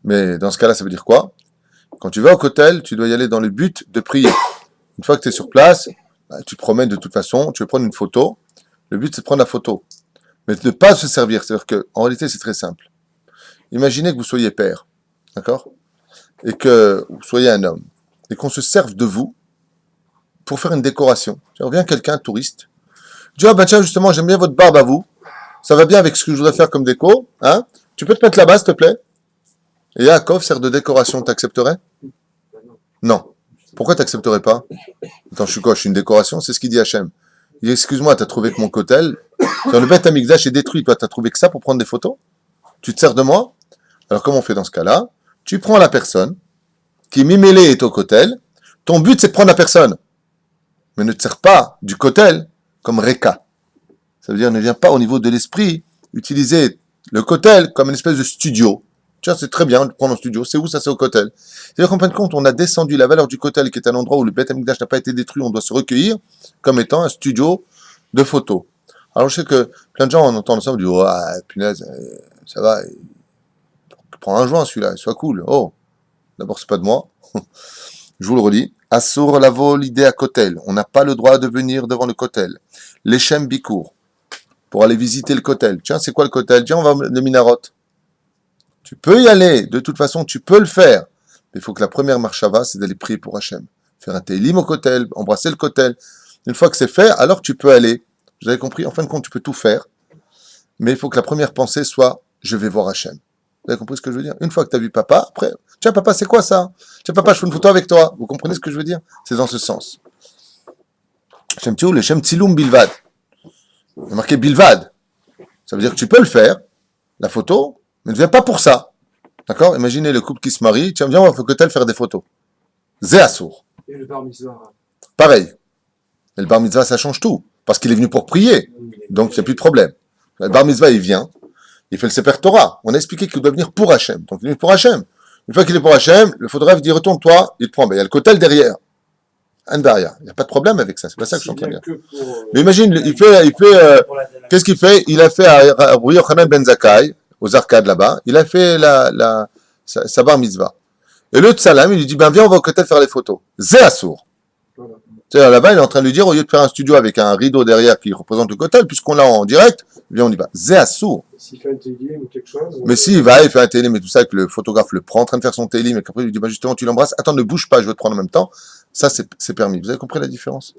Mais dans ce cas-là, ça veut dire quoi? Quand tu vas au kotel, tu dois y aller dans le but de prier. Une fois que tu es sur place, tu te promènes de toute façon, tu veux prendre une photo. Le but, c'est de prendre la photo. Mais de ne pas se servir. C'est-à-dire qu'en réalité, c'est très simple. Imaginez que vous soyez père, d'accord? Et que vous soyez un homme. Et qu'on se serve de vous pour faire une décoration. Vient quelqu'un, touriste. Dit, ah ben tiens, justement, j'aime bien votre barbe à vous. Ça va bien avec ce que je voudrais faire comme déco. Hein? Tu peux te mettre là-bas, s'il te plaît? Et Yaakov sert de décoration, t'accepterais? Non. Pourquoi t'accepterais pas? Attends, je suis quoi? Je suis une décoration? C'est ce qu'il dit Hachem. Il dit, excuse-moi, t'as trouvé que mon kotel, le Beth Amikdash est détruit. Toi, t'as trouvé que ça pour prendre des photos? Tu te sers de moi? Alors, comment on fait dans ce cas-là? Tu prends la personne qui mimélé est au kotel. Ton but, c'est de prendre la personne. Mais ne te sers pas du kotel comme Reka. Ça veut dire, ne viens pas au niveau de l'esprit utiliser le kotel comme une espèce de studio. Tiens, c'est très bien de prendre un studio. C'est où ça? C'est au kotel. C'est-à-dire qu'en fin de compte, on a descendu la valeur du kotel, qui est un endroit où le Beth Amikdash n'a pas été détruit. On doit se recueillir comme étant un studio de photos. Alors, je sais que plein de gens, en entendant ça, on dit, oh, punaise, ça va. Prends un joint, celui-là, sois cool. Oh, d'abord, c'est pas de moi. Je vous le redis. Assur lavo l'idée à kotel. On n'a pas le droit de venir devant le kotel. L'Echem Bikour. Pour aller visiter le kotel. Tiens, c'est quoi le kotel? Tiens, on va le Minarot. Tu peux y aller, de toute façon, tu peux le faire. Mais il faut que la première marchava, c'est d'aller prier pour Hachem. Faire un télim au kotel, embrasser le kotel. Une fois que c'est fait, alors tu peux aller. Vous avez compris? En fin de compte, tu peux tout faire. Mais il faut que la première pensée soit, je vais voir Hachem. Vous avez compris ce que je veux dire? Une fois que tu as vu papa, après, tiens papa, c'est quoi ça? Tiens papa, je fais une photo avec toi. Vous comprenez ce que je veux dire? C'est dans ce sens. Shem Tioul et Shem Tsilum Bilvad. Il y a marqué Bilvad. Ça veut dire que tu peux le faire, la photo, mais ne viens pas pour ça. D'accord? Imaginez le couple qui se marie. Tiens, viens, on va au kotel faire des photos. Zé Assour. Et le bar mitzvah. Pareil. Et le bar mitzvah, ça change tout. Parce qu'il est venu pour prier. Donc, il n'y a plus de problème. Le bar mitzvah, il vient. Il fait le Sefer Torah. On a expliqué qu'il doit venir pour Hachem. Donc, il est venu pour Hachem. Une fois qu'il est pour Hachem, le photographe dit, retourne-toi, il te prend. Ben, il y a le kotel derrière. Un barrière. Il n'y a pas de problème avec ça. C'est pas ça que je suis en train de dire. Mais imagine, qu'est-ce qu'il fait? Il a fait à Rabbi Yochanan ben Zakkai, aux arcades là-bas, il a fait sa bar mitzvah. Et le tsalam, il lui dit, ben viens, on va au kotel faire les photos. Zé Assour. Voilà. C'est-à-dire là-bas, il est en train de lui dire, au lieu de faire un studio avec un rideau derrière qui représente le kotel, puisqu'on l'a en direct, viens, on y va. Zé Assour. S'il fait un télim ou quelque chose. Mais s'il va, il fait un télim et tout ça, que le photographe le prend en train de faire son télim, et qu'après il lui dit, bah justement, tu l'embrasses, attends, ne bouge pas, je veux te prendre en même temps. Ça, c'est permis. Vous avez compris la différence?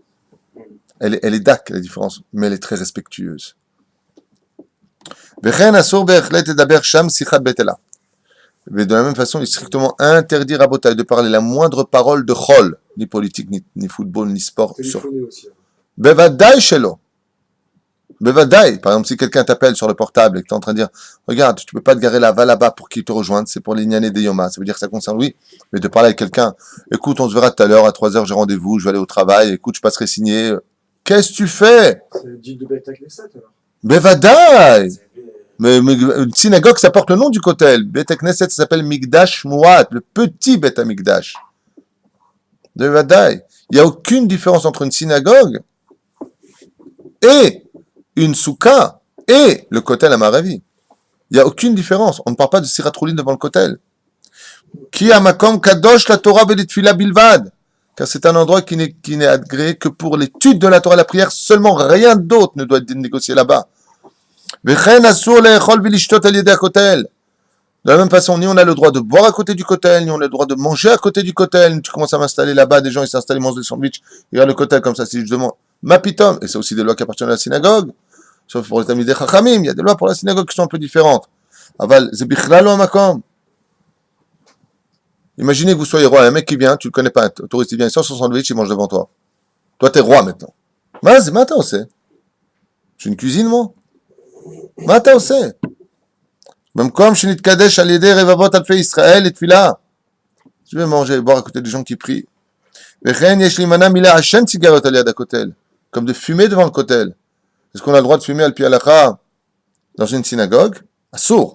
Elle est dac, la différence, mais elle est très respectueuse. Mais de la même façon, il est strictement interdit à Botaï de parler la moindre parole de chol, ni politique, ni football, ni sport. Téléphoner aussi. Bevadaï shelo. Bevadaï. Par exemple, si quelqu'un t'appelle sur le portable et que tu es en train de dire, regarde, tu peux pas te garer là, va là-bas pour qu'il te rejoigne, c'est pour l'Inyané des Yoma. Ça veut dire que ça concerne lui. Mais de parler avec quelqu'un, écoute, on se verra tout à l'heure, à 3h, j'ai rendez-vous, je vais aller au travail, écoute, je passerai signer. Qu'est-ce que tu fais? C'est dit de Beth Knesset alors. Bevadaï. Mais une synagogue, ça porte le nom du kotel. Beth Knesset, ça s'appelle Migdash Muat, le petit Beth Amikdash. Bevadaï. Il n'y a aucune différence entre une synagogue et une soukha et le kotel à Maravi. Il n'y a aucune différence. On ne parle pas de siratroulin devant le kotel. Qui a makom kadosh la Torah belitfila bilvad. Car c'est un endroit qui n'est agréé que pour l'étude de la Torah et la prière. Seulement, rien d'autre ne doit être négocié là-bas. De la même façon, ni on a le droit de boire à côté du kotel, ni on a le droit de manger à côté du kotel. Tu commences à m'installer là-bas, des gens ils s'installent, ils mangent des sandwichs, ils regardent le kotel comme ça. Si je demande, ma pitom, et c'est aussi des lois qui appartiennent à la synagogue, sauf pour les Talmidei Chachamim, il y a des lois pour la synagogue qui sont un peu différentes. Aval, c'est bichlal lo makom. Imaginez que vous soyez roi, un mec qui vient, tu le connais pas, un touriste, il vient, il sort son sandwich, il mange devant toi. Toi, t'es roi maintenant. Mais c'est maintenant, c'est. Je suis une cuisine, moi. מה אתה עושה? במקום שנתקדש על ידי רבבות אלפי ישראל לתפילה. Je vais manger, boire à côté des gens qui prient. וכן יש להימנע מלעשן סיגריות על יד הכותל. comme de fumer devant le kotel. Est-ce qu'on a le droit de fumer al pi halakha dans une synagogue? Assour.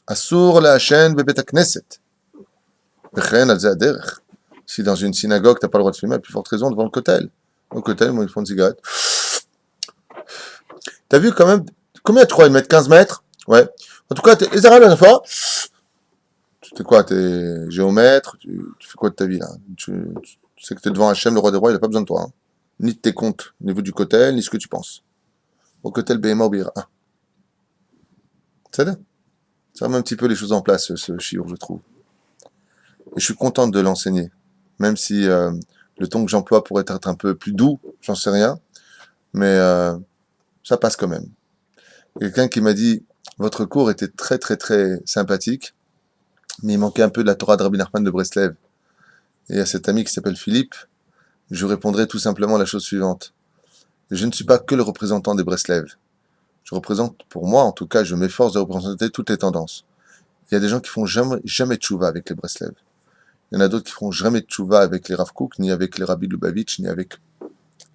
Assour la Hashem bebet knesset. Bechen al zaderech. Si dans une synagogue, t'as pas le droit de fumer, à plus forte raison devant le kotel. Au kotel, moi, ils font une cigarette. T'as vu quand même, combien tu crois, 1 mètre, 15 mètres? Ouais. En tout cas, les Arabes, la dernière fois, t'es quoi, t'es géomètre, tu fais quoi de ta vie, là? Tu sais que t'es devant Hachem, le roi des rois, il a pas besoin de toi, hein. Ni de tes comptes, au niveau du kotel, ni ce que tu penses. Au kotel, Behema ou Bira. Ça remet un petit peu les choses en place, ce shiur, je trouve. Et je suis contente de l'enseigner. Même si le ton que j'emploie pourrait être un peu plus doux, j'en sais rien. Mais ça passe quand même. Quelqu'un qui m'a dit, votre cours était très très très sympathique, mais il manquait un peu de la Torah de Rabbi Nachman de Breslev. Et à cet ami qui s'appelle Philippe, je répondrai tout simplement la chose suivante. Je ne suis pas que le représentant des Breslev. Je représente, pour moi en tout cas, je m'efforce de représenter toutes les tendances. Il y a des gens qui font jamais tchouva avec les Breslev. Il y en a d'autres qui feront jamais tchouva avec les Rav Kook, ni avec les Rabbi Lubavitch, ni avec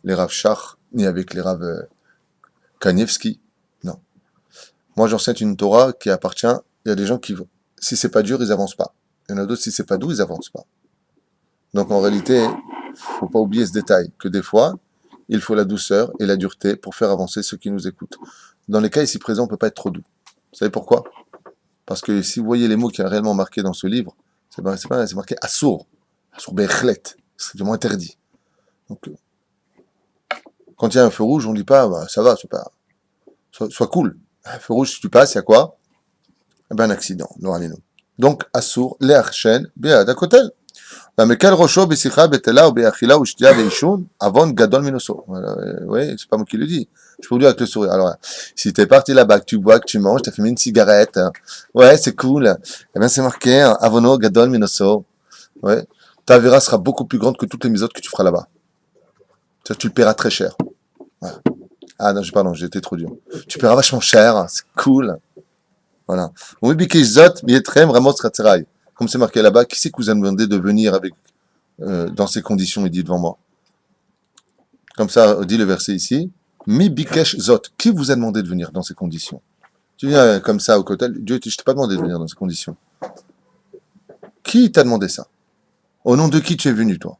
les Rav Shach, ni avec les Rav Kanievski. Non. Moi, j'enseigne une Torah qui appartient. Il y a des gens qui, si c'est pas dur, ils avancent pas. Il y en a d'autres, si c'est pas doux, ils avancent pas. Donc, en réalité, faut pas oublier ce détail, que des fois, il faut la douceur et la dureté pour faire avancer ceux qui nous écoutent. Dans les cas ici présents, on peut pas être trop doux. Vous savez pourquoi? Parce que si vous voyez les mots qui sont réellement marqués dans ce livre, c'est marqué assour, assour bechlet, c'est du moins interdit. Donc, quand il y a un feu rouge, on dit pas, bah, ça va, c'est pas, sois cool. Un feu rouge, si tu passes, il y a quoi? Eh ben, un accident, non. Donc, assour, le'archen, be'ad akotel. והמקל ראשו בשיחה בטלה ou באכילה ושתייה ועישון, עוון גדול מנושא. Oui, c'est pas moi qui le dis. Je peux vous dire avec le sourire. Alors, si t'es parti là-bas, que tu bois, que tu manges, t'as fumé une cigarette, ouais, c'est cool. Eh bien, c'est marqué, avono gadol minoso. Ouais. Ta vera sera beaucoup plus grande que toutes les misotes que tu feras là-bas. Ça, tu le paieras très cher. Voilà. Ah non, pardon, j'ai été trop dur. Tu paieras vachement cher, c'est cool. Voilà. Oui, bikizot, mietrem, ramos ratzerai. Comme c'est marqué là-bas, qui c'est que vous a demandé de venir avec, dans ces conditions, il dit devant moi. Comme ça, dit le verset ici. Mi bikesh zot. Qui vous a demandé de venir dans ces conditions? Tu viens comme ça au kotel, Dieu, je t'ai pas demandé de venir dans ces conditions. Qui t'a demandé ça? Au nom de qui tu es venu, toi?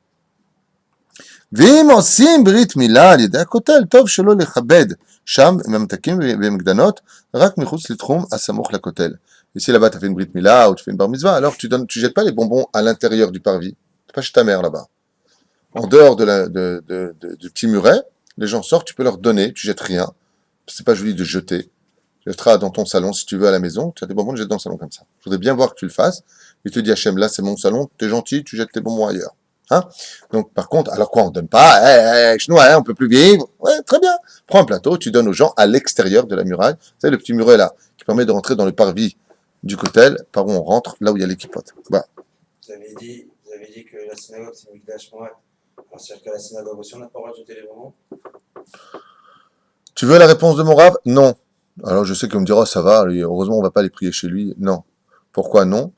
Vim osim brit mila al yedei kotel, tov shelo lechabed, sham memtakim vemgdanot, rak michutz litchum asamoch lakotel. Et si là-bas tu as fait une brit mila ou tu fais une bar mitzvah, alors tu jettes pas les bonbons à l'intérieur du parvis. C'est pas chez ta mère là-bas. En dehors du petit muret, les gens sortent, tu peux leur donner, tu jettes rien. C'est pas joli de jeter. Tu jetteras dans ton salon si tu veux à la maison, tu as des bonbons, tu jettes dans le salon comme ça. Je voudrais bien voir que tu le fasses. Il te dit Hachem, là c'est mon salon, t'es gentil, tu jettes tes bonbons ailleurs. Hein? Donc par contre, alors quoi, on donne pas, chinois, on peut plus vivre. Ouais, très bien. Prends un plateau, tu donnes aux gens à l'extérieur de la muraille. Vous savez, le petit muret là, qui permet de rentrer dans le parvis du kotel, par où on rentre, là où il y a l'équipote. Voilà. Vous avez dit que la synagogue c'est Mikdash Moed. Alors c'est-à-dire qu'à la synagogue aussi on n'a pas le droit de jeter les bonbons? Tu veux la réponse de mon rave? Non. Alors je sais qu'on me dira, ça va, heureusement on va pas les prier chez lui. Non. Pourquoi non?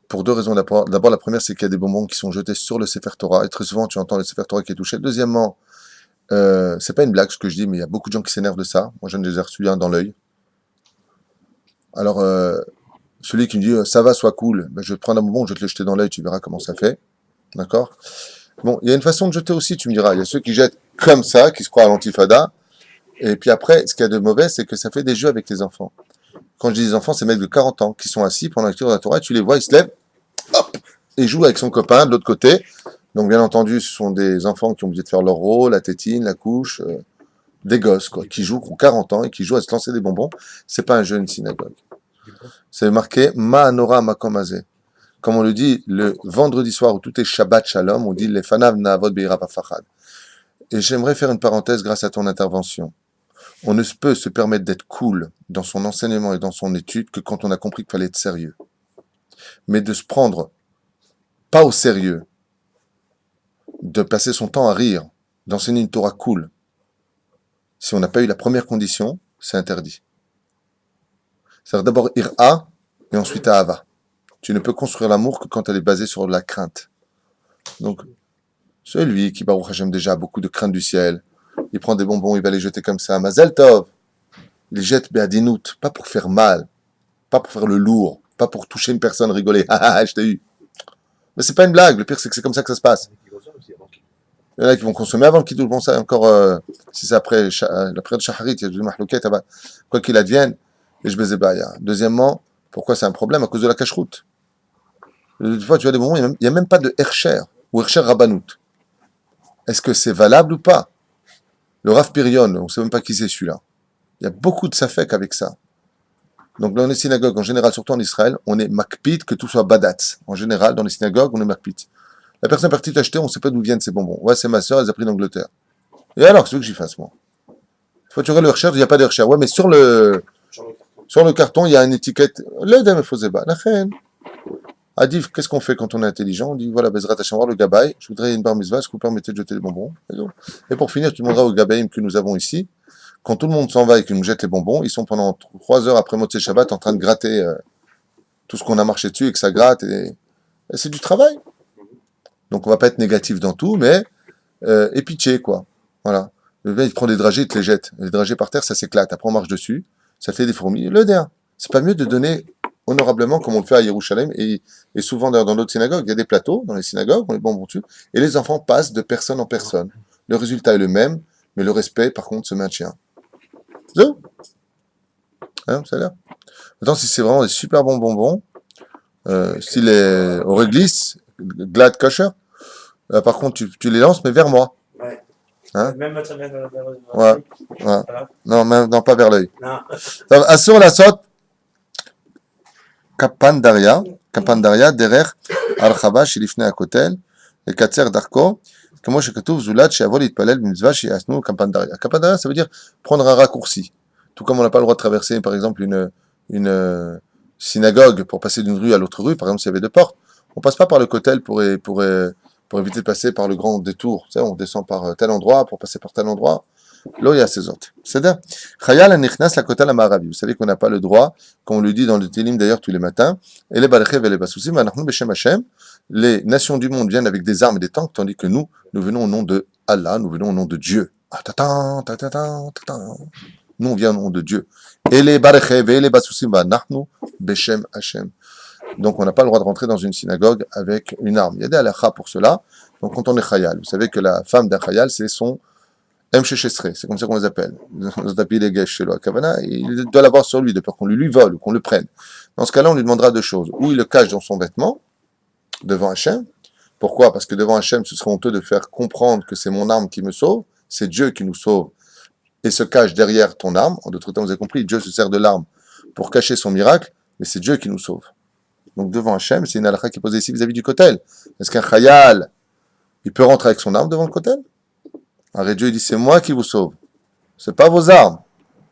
Pour deux raisons. D'abord, la première, c'est qu'il y a des bonbons qui sont jetés sur le Sefer Torah, et très souvent tu entends le Sefer Torah qui est touché. Deuxièmement, c'est pas une blague ce que je dis, mais il y a beaucoup de gens qui s'énervent de ça. Moi j'en ai déjà reçu un dans l'œil. Alors, celui qui me dit ça va, sois cool, ben, je vais te prendre un bonbon, je vais te le jeter dans l'œil, tu verras comment ça fait. D'accord? Bon, il y a une façon de jeter aussi, tu me diras. Il y a ceux qui jettent comme ça, qui se croient à l'antifada. Et puis après, ce qu'il y a de mauvais, c'est que ça fait des jeux avec les enfants. Quand je dis des enfants, c'est mecs de 40 ans qui sont assis pendant la lecture de la Torah, et tu les vois, ils se lèvent, hop, et jouent avec son copain de l'autre côté. Donc bien entendu, ce sont des enfants qui ont obligé de faire leur rôle, la tétine, la couche, des gosses, quoi, qui jouent, qui ont 40 ans et qui jouent à se lancer des bonbons. C'est pas un jeu, une synagogue. C'est marqué Ma'anora Makomazé. Comme on le dit le vendredi soir où tout est Shabbat Shalom, on dit les Fanav Na'avod Be'ira Bafachad. Et j'aimerais faire une parenthèse grâce à ton intervention. On ne peut se permettre d'être cool dans son enseignement et dans son étude que quand on a compris qu'il fallait être sérieux. Mais de se prendre pas au sérieux, de passer son temps à rire, d'enseigner une Torah cool, si on n'a pas eu la première condition, c'est interdit. C'est-à-dire d'abord ira et ensuite ahava. Tu ne peux construire l'amour que quand elle est basée sur la crainte. Donc, celui qui, Baruch Hashem, déjà a beaucoup de crainte du ciel, il prend des bonbons, il va les jeter comme ça. Mazel Tov. Il les jette béadinout, pas pour faire mal, pas pour faire le lourd, pas pour toucher une personne, rigoler. Ah ah, je t'ai eu. Mais c'est pas une blague, le pire c'est que c'est comme ça que ça se passe. Il y en a qui vont consommer avant le kiddush. Bon, ça encore, si c'est après la prière de Shacharit, il y a du mahlouket, quoi qu'il advienne, et je baisais baya. Deuxièmement, pourquoi c'est un problème? À cause de la cacheroute. Des fois, tu vois des moments, il n'y a même pas de Hersher ou Hersher Rabbanout. Est-ce que c'est valable ou pas? Le Rav Pirion, on ne sait même pas qui c'est celui-là. Il y a beaucoup de safek avec ça. Donc dans les synagogues, en général, surtout en Israël, on est makpit, que tout soit badatz. En général, dans les synagogues, on est makpit. La personne est partie t'acheter, on ne sait pas d'où viennent ces bonbons. Ouais, c'est ma soeur, elle les a pris d'Angleterre. Et alors, c'est ce que j'y fasse, moi. Faut que tu regardes le Hersher, il n'y a pas de Hersher. Ouais, mais sur le carton, il y a une étiquette. Le Dame Foseba. La reine. Adif, qu'est-ce qu'on fait quand on est intelligent? On dit, voilà, Bezrat Hashem, le Gabaï, je voudrais une bar mitzvah, est-ce que vous permettez de jeter les bonbons? Et pour finir, tu demanderas aux Gabaïm que nous avons ici, quand tout le monde s'en va et qu'ils nous jettent les bonbons, ils sont pendant 3 heures après Motzei Shabbat en train de gratter tout ce qu'on a marché dessus et que ça gratte, et c'est du travail. Donc on va pas être négatif dans tout, mais épitché, quoi. Voilà. Le gars, il prend des dragées, il te les jette. Les dragées par terre, ça s'éclate. Après, on marche dessus, ça fait des fourmis. Le der. C'est pas mieux de donner honorablement comme on le fait à Yerushalem et souvent d'ailleurs dans d'autres synagogues. Il y a des plateaux dans les synagogues, on les bonbons dessus, et les enfants passent de personne en personne. Le résultat est le même, mais le respect, par contre, se maintient. Zo. Hein, ça a l'air. Maintenant, si c'est vraiment des super bons bonbons, style au réglisse, glad kosher, par contre, tu les lances, mais vers moi. Ouais. Hein? Même votre mère Ouais. Ouais. Non, pas vers l'œil. Non. Assur la saute. Kapandaria, derer, archava, shilifne akotel, et katser darko, comme שכתוב זולת שיבוא להתפלל במצווה שיעשנו קמפנדריה. קמפנדריה, ça veut dire prendre un raccourci. Tout comme on n'a pas le droit de traverser, par exemple, une synagogue pour passer d'une rue à l'autre rue, par exemple, s'il y avait 2 portes, on passe pas par le kotel pour éviter de passer par le grand détour. Tu sais, on descend par tel endroit pour passer par tel endroit. Là, il y a ces autres. C'est-à-dire, Chayal anichnas la kotel amaravi. Vous savez qu'on n'a pas le droit, comme on le dit dans le Télim d'ailleurs tous les matins, et les barechev et les basousim, anachnu beshem Hashem, les nations du monde viennent avec des armes et des tanks, tandis que nous venons au nom de Allah, nous venons au nom de Dieu. Nous, on vient au nom de Dieu. Et les barechev et les basousim, anachnu beshem Hashem. Donc, on n'a pas le droit de rentrer dans une synagogue avec une arme. Il y a des halakha pour cela. Donc, quand on est chayal, vous savez que la femme d'un chayal, c'est son c'est comme ça qu'on les appelle. Il doit l'avoir sur lui, de peur qu'on lui vole ou qu'on le prenne. Dans ce cas-là, on lui demandera 2 choses. Ou il le cache dans son vêtement, devant Hachem. Pourquoi? Parce que devant Hachem, ce serait honteux de faire comprendre que c'est mon arme qui me sauve, c'est Dieu qui nous sauve, et se cache derrière ton arme. En d'autres temps, vous avez compris, Dieu se sert de l'arme pour cacher son miracle, mais c'est Dieu qui nous sauve. Donc devant Hachem, c'est une halakha qui est posée ici vis-à-vis du kotel. Est-ce qu'un chayal, il peut rentrer avec son arme devant le kotel? Arrête, Dieu, il dit, c'est moi qui vous sauve. C'est pas vos armes.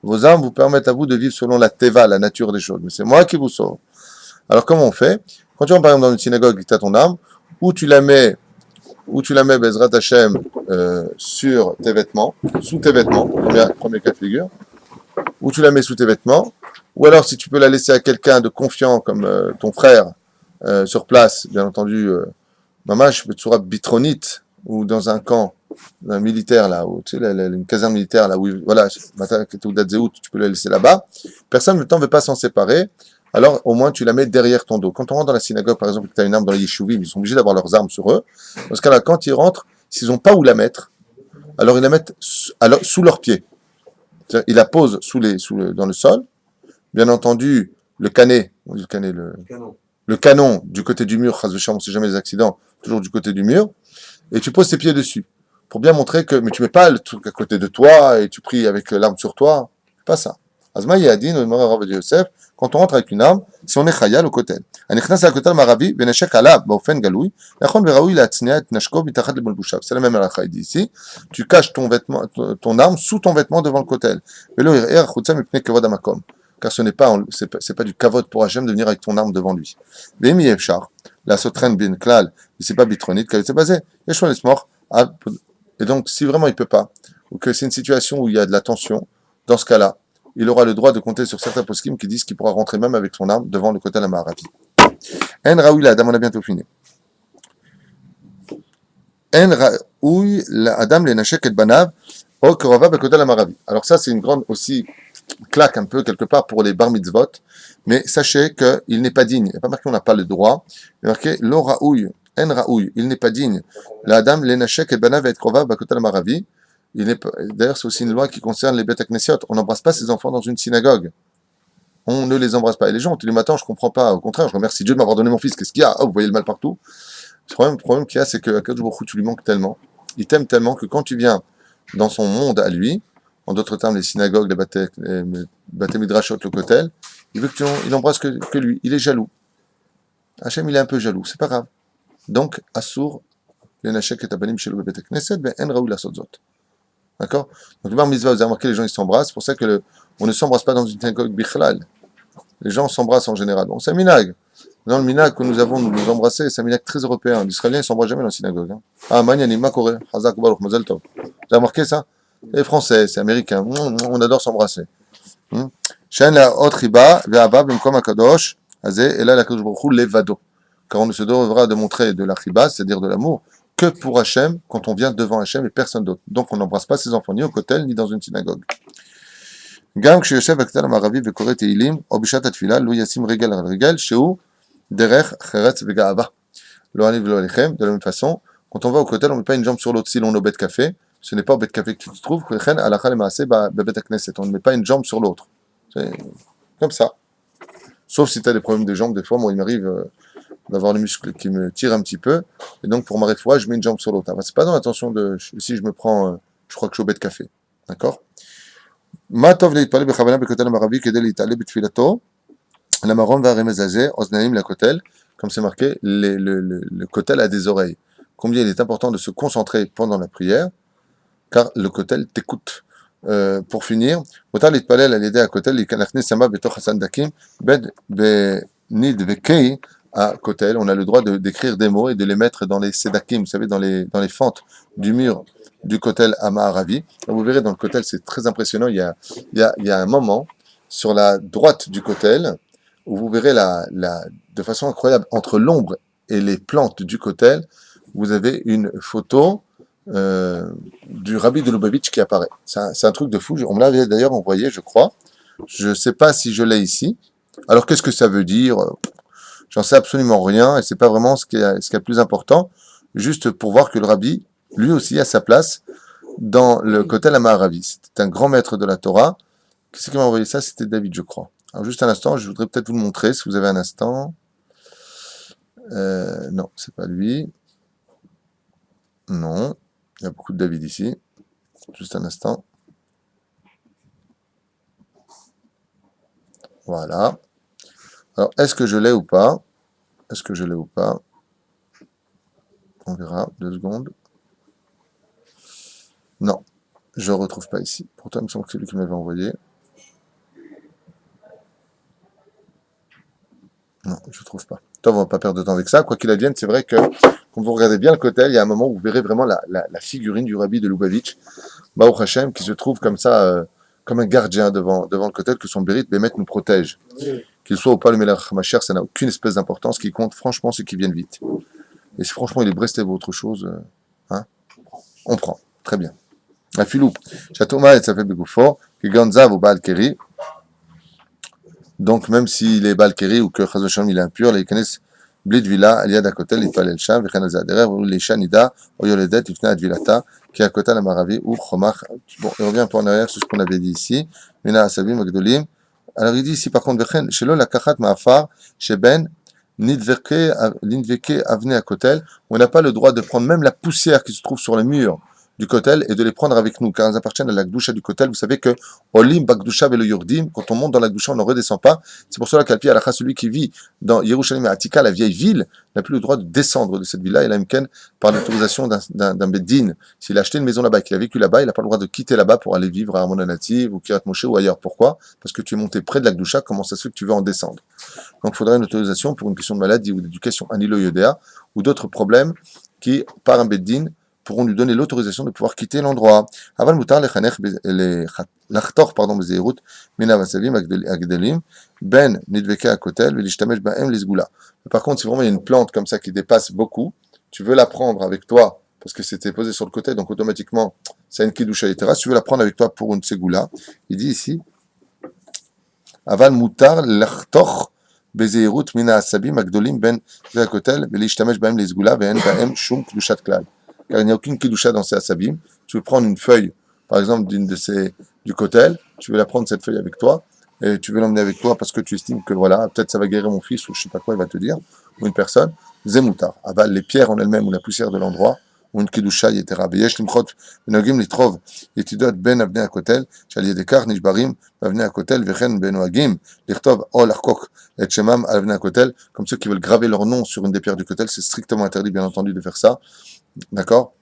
Vos armes vous permettent à vous de vivre selon la teva, la nature des choses. Mais c'est moi qui vous sauve. Alors, comment on fait? Quand tu rentres, par exemple, dans une synagogue et que tu as ton arme, ou tu la mets, Bezrat Hashem, sur tes vêtements, sous tes vêtements, premier cas de figure, ou tu la mets sous tes vêtements, ou alors, si tu peux la laisser à quelqu'un de confiant, comme ton frère, sur place, bien entendu, Mamash, Betsura Bitronite, ou dans un camp, un militaire là, où, tu sais, une caserne militaire là, où, voilà, tu peux la laisser là-bas. Personne ne veut pas s'en séparer, alors au moins tu la mets derrière ton dos. Quand on rentre dans la synagogue, par exemple, que tu as une arme dans les yeshuvim, ils sont obligés d'avoir leurs armes sur eux. Dans ce cas-là, quand ils rentrent, s'ils n'ont pas où la mettre, alors ils la mettent sous leurs pieds. C'est-à-dire, ils la posent dans le sol. Bien entendu, le canon du côté du mur, on ne sait jamais les accidents, toujours du côté du mur, et tu poses tes pieds dessus. Pour bien montrer que, mais tu mets pas le truc à côté de toi et tu pries avec l'arme sur toi. C'est pas ça. Azma Yadin, Rav Yosef, quand on rentre avec une arme, si on est chayal au kotel. Anichnas al kotel maravi, beneshek alav, baofen galoui, nachon veraoui la tznia et nashko bitachat le bolbushav. C'est la même halakha ici. Tu caches ton vêtement, ton arme sous ton vêtement devant le kotel. Velo irer chutza mipnei kavod amakom. Car ce n'est pas, c'est pas du kavod pour Hachem de venir avec ton arme devant lui. Vemi efshar, la sotren bin klal, c'est pas bitronite, car c'est basé. Yeshua l'esmor, et donc, si vraiment il ne peut pas, ou que c'est une situation où il y a de la tension, dans ce cas-là, il aura le droit de compter sur certains poskim qui disent qu'il pourra rentrer même avec son arme devant le kotel amaravi. En raoui la adam, on a bientôt fini. En raoui la adam le nashek et banav, O Korava Bekotel Amaravi. Alors ça, c'est une grande aussi claque un peu quelque part pour les bar mitzvot, mais sachez qu'il n'est pas digne. Il n'est pas marqué on n'a pas le droit. Il est marqué Lo Raoui, En Raoui. Il n'est pas digne. La dame Lenachek et Banav et Korava Bekotel Amaravi. D'ailleurs, c'est aussi une loi qui concerne les Beth Knessiot. On n'embrasse pas ses enfants dans une synagogue. On ne les embrasse pas. Et les gens, tous les matins, je comprends pas. Au contraire, je remercie Dieu de m'avoir donné mon fils. Qu'est-ce qu'il y a? Ah, vous voyez le mal partout. Le problème qu'il y a, c'est que Akadosh Baruch Hu, tu lui manques tellement. Il t'aime tellement que quand tu viens dans son monde à lui, en d'autres termes, les synagogues, les Bate Midrashot, le Kotel, il veut que il n'embrasse que lui. Il est jaloux. Hachem, il est un peu jaloux. C'est pas grave. Donc, Assour, Lenachek et Abanim Shelo Bebet Knesset, ben En Raoui la Sotzot. D'accord? Donc, le bar mitzvah, vous avez remarqué, les gens, ils s'embrassent. C'est pour ça que on ne s'embrasse pas dans une synagogue bichlal. Les gens s'embrassent en général. Bon, c'est un minag. Dans le minag que nous avons, nous embrasser, c'est un minag très européen. L'Israélien, il ne s'embrasse jamais dans la synagogue. Hein. Ah, Maniani, Makore, Hazak, Baruch, Mazel Tov. Vous avez remarqué ça? Les Français, c'est américain. On adore s'embrasser. Shen la hot riba, ve'aba, b'mkom akadosh, azé, et là, la kadosh baruch hu levado. Car on ne se devra de montrer de la riba, c'est-à-dire de l'amour, que pour Hachem, quand on vient devant Hachem et personne d'autre. Donc, on n'embrasse pas ses enfants, ni au kotel, ni dans une synagogue. Gam כשיושב בכותל המערבי וקורא תהילים, או בשעת התפילה, לא ישים רגל על רגל, שהוא דרך חרץ וגאווה. לא אני ולא עליכם, de la même façon, quand on va au kotel, on ne met pas une jambe sur l'autre si l'on est au bête café. Ce n'est pas au bête café que tu te trouves, וכן הלכה למעשה בבית הכנסת. On ne met pas une jambe sur l'autre. C'est comme ça. Sauf si tu as des problèmes de jambes, des fois, moi il m'arrive d'avoir les muscles qui me tirent un petit peu, et donc pour m'arrêter fois, je mets une jambe sur l'autre. C'est pas dans l'intention de, si je me prends, je crois que je suis au bête café. D'accord? מה טוב להתפלל בכוונה בכותל המערבי כדי להתעלה בתפילתו למרום והרמז הזה, אוזניים לכותל, comme c'est marqué, le kotel a des oreilles. Combien il est important de se concentrer pendant la prière, car le kotel t'écoute. Pour finir, מותר להתפלל על ידי הכותל, להכניס ימיו בתוך הסנדקים, בנדבקי הכותל, on a le droit d'écrire des mots et de les mettre dans les sédakim, vous savez, dans les fentes du mur du kotel à Ma'aravi. Vous verrez dans le kotel, c'est très impressionnant, il y a un moment sur la droite du kotel où vous verrez de façon incroyable, entre l'ombre et les plantes du kotel, vous avez une photo du Rabbi de Lubavitch qui apparaît. C'est un truc de fou, on me l'avait d'ailleurs envoyé, je crois. Je ne sais pas si je l'ai ici. Alors qu'est-ce que ça veut dire? J'en sais absolument rien, et c'est pas vraiment ce qui est le plus important, juste pour voir que le Rabbi, lui aussi, a sa place dans le Kotel Amaharavi. C'était un grand maître de la Torah. Qui c'est qui m'a envoyé ça? C'était David, je crois. Alors juste un instant, je voudrais peut-être vous le montrer, si vous avez un instant. Non, c'est pas lui. Non, il y a beaucoup de David ici. Juste un instant. Voilà. Alors, est-ce que je l'ai ou pas? Est-ce que je l'ai ou pas? On verra, 2 secondes. Non, je ne retrouve pas ici. Pourtant, il me semble que c'est lui qui m'avait envoyé. Non, je ne trouve pas. Toi, on ne va pas perdre de temps avec ça. Quoi qu'il advienne, c'est vrai que quand vous regardez bien le kotel, il y a un moment où vous verrez vraiment la figurine du Rabbi de Lubavitch, Baruch Hashem, qui se trouve comme ça, comme un gardien devant le kotel, que son Bérit Bémet nous protège. Qu'il soit ou pas le Melech Mashiach, ça n'a aucune espèce d'importance. Ce qui compte, franchement, c'est qu'il vienne vite. Et si franchement il est Breslev ou autre chose, on prend. Très bien. Afilou. Chatoma et Safé Begoufort, qui Ganzav ou Baal Keri. Donc, même s'il est Baal Keri ou que Chazasham il est impur, les Kenes Blid Villa, Aliad Akotel, il fallait le Sham, Vechan Azaderer, ou les Shanida, Oyoledet, Ifna Advilata, qui est à Kotel Amaravi, ou Chomach. Bon, il revient un peu en arrière sur ce qu'on avait dit ici. Mina Asavim, Magdolim. Alors, il dit ici, par contre, Vechan, Shelo la Kachat Maafar, Sheben, Nidveke Avne à Kotel, on n'a pas le droit de prendre même la poussière qui se trouve sur les murs du kotel et de les prendre avec nous, car elles appartiennent à la gdusha du kotel. Vous savez que Olim Bagdusha Velo Yurdim, quand on monte dans la gdusha, on ne redescend pas. C'est pour cela qu'Alpi Alacha, celui qui vit dans Yerushalayim et Atika, la vieille ville, n'a plus le droit de descendre de cette ville-là. Il a une ken par l'autorisation d'un beddin. S'il a acheté une maison là-bas, qu'il a vécu là-bas, il n'a pas le droit de quitter là-bas pour aller vivre à Armona Nativ ou Kiryat Moshe ou ailleurs. Pourquoi? Parce que tu es monté près de la gdusha, comment ça se fait que tu veux en descendre? Donc il faudrait une autorisation pour une question de maladie ou d'éducation, Anilo Yodea, ou d'autres problèmes qui, par un beddin, pourront lui donner l'autorisation de pouvoir quitter l'endroit. Aval mutar l'achtor, bezehirut, mina vasavim agdelim, ben nidveke akotel, velishtamesh baem lisgula. Par contre, si vraiment il y a une plante comme ça qui dépasse beaucoup, tu veux la prendre avec toi parce que c'était posé sur le côté, donc automatiquement, c'est une kidusha yetera. Si tu veux la prendre avec toi pour une ségoula, il dit ici, aval mutar l'achtoch bezeirut mina asabim agdolim ben zakotel velishtamesh bahem les ségoula ve'en bahem shum kedushat klal. Car il n'y a aucune kidusha dans ces asabim. Tu veux prendre une feuille, par exemple, du kotel, tu veux la prendre cette feuille avec toi, et tu veux l'emmener avec toi parce que tu estimes que voilà, peut-être ça va guérir mon fils, ou je sais pas quoi, il va te dire, ou une personne, zemutar. Aval, les pierres en elles-mêmes, ou la poussière de l'endroit, ou une kedusha yetera. Veyesh limchot, benogim litrov, yetidot ben avnei hakotel, shal yedekar nishbarim, avnei hakotel, vechen benoagim, lichtov, ol arkok, et shemam avnei hakotel, comme ceux qui veulent graver leur nom sur une des pierres du kotel, c'est strictement interdit, bien entendu, de faire ça. D'accord?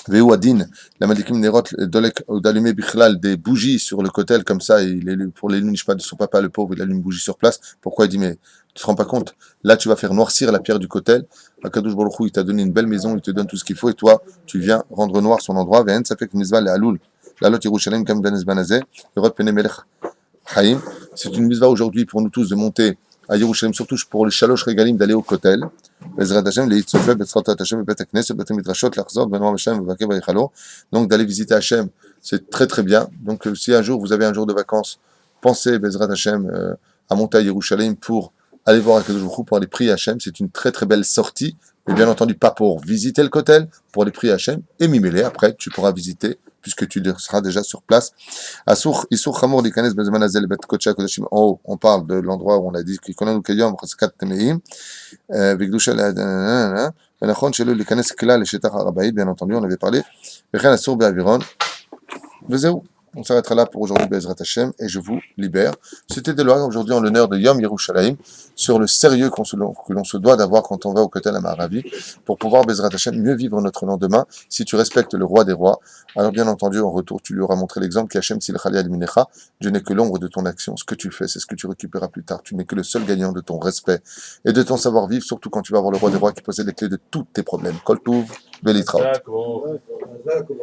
Veu adin, la malikim nerot dolek ou d'allumer bichlal des bougies sur le kotel comme ça, pour les nishpat de son papa le pauvre, il allume une bougie sur place. Pourquoi il dit mais tu te rends pas compte? Là tu vas faire noircir la pierre du kotel. Akadosh Baruch Hu, il t'a donné une belle maison, il te donne tout ce qu'il faut et toi tu viens rendre noir son endroit. Ve'en ça fait que misva le alul, la lot Yerushalayim kam danes banazé, yerot pene melech haim. C'est une misva aujourd'hui pour nous tous de monter à Yerushalayim, surtout pour les shalosh regalim d'aller au kotel. Donc d'aller visiter Hachem, c'est très très bien. Donc si un jour vous avez un jour de vacances, pensez Bezrat Hachem à monter à Yerushalayim pour aller voir Akadosh Baruch Hu, pour aller prier Hachem. C'est une très très belle sortie, mais bien entendu pas pour visiter le kotel, pour aller prier Hachem et mimélé. Après tu pourras visiter puisque tu seras déjà sur place. Asur Isur Chamor Likanes Bezeman Hazel Bet Kodesh Kodashim. En haut, on parle de l'endroit où on a dit Kikonanu Kayom Chaskat Temeim. Vigdusha la Venachon Shelo Likanes Kla le Shetach Arabaïd. Bien entendu, on avait parlé. Vechen Asur Be'aviron. Vezeu. On s'arrêtera là pour aujourd'hui, Bezrat Hashem, et je vous libère. C'était de loi aujourd'hui en l'honneur de Yom Yerushalayim, sur le sérieux que l'on se doit d'avoir quand on va au Kotel Amaravi, pour pouvoir, Bezrat Hashem, mieux vivre notre lendemain. Si tu respectes le roi des rois, alors bien entendu, en retour, tu lui auras montré l'exemple qu'Hachem Silchali Alminecha, Dieu n'est que l'ombre de ton action. Ce que tu fais, c'est ce que tu récupéreras plus tard. Tu n'es que le seul gagnant de ton respect et de ton savoir-vivre, surtout quand tu vas voir le roi des rois qui possède les clés de tous tes problèmes. Kol Tuv, Belitra. D'accord. D'accord.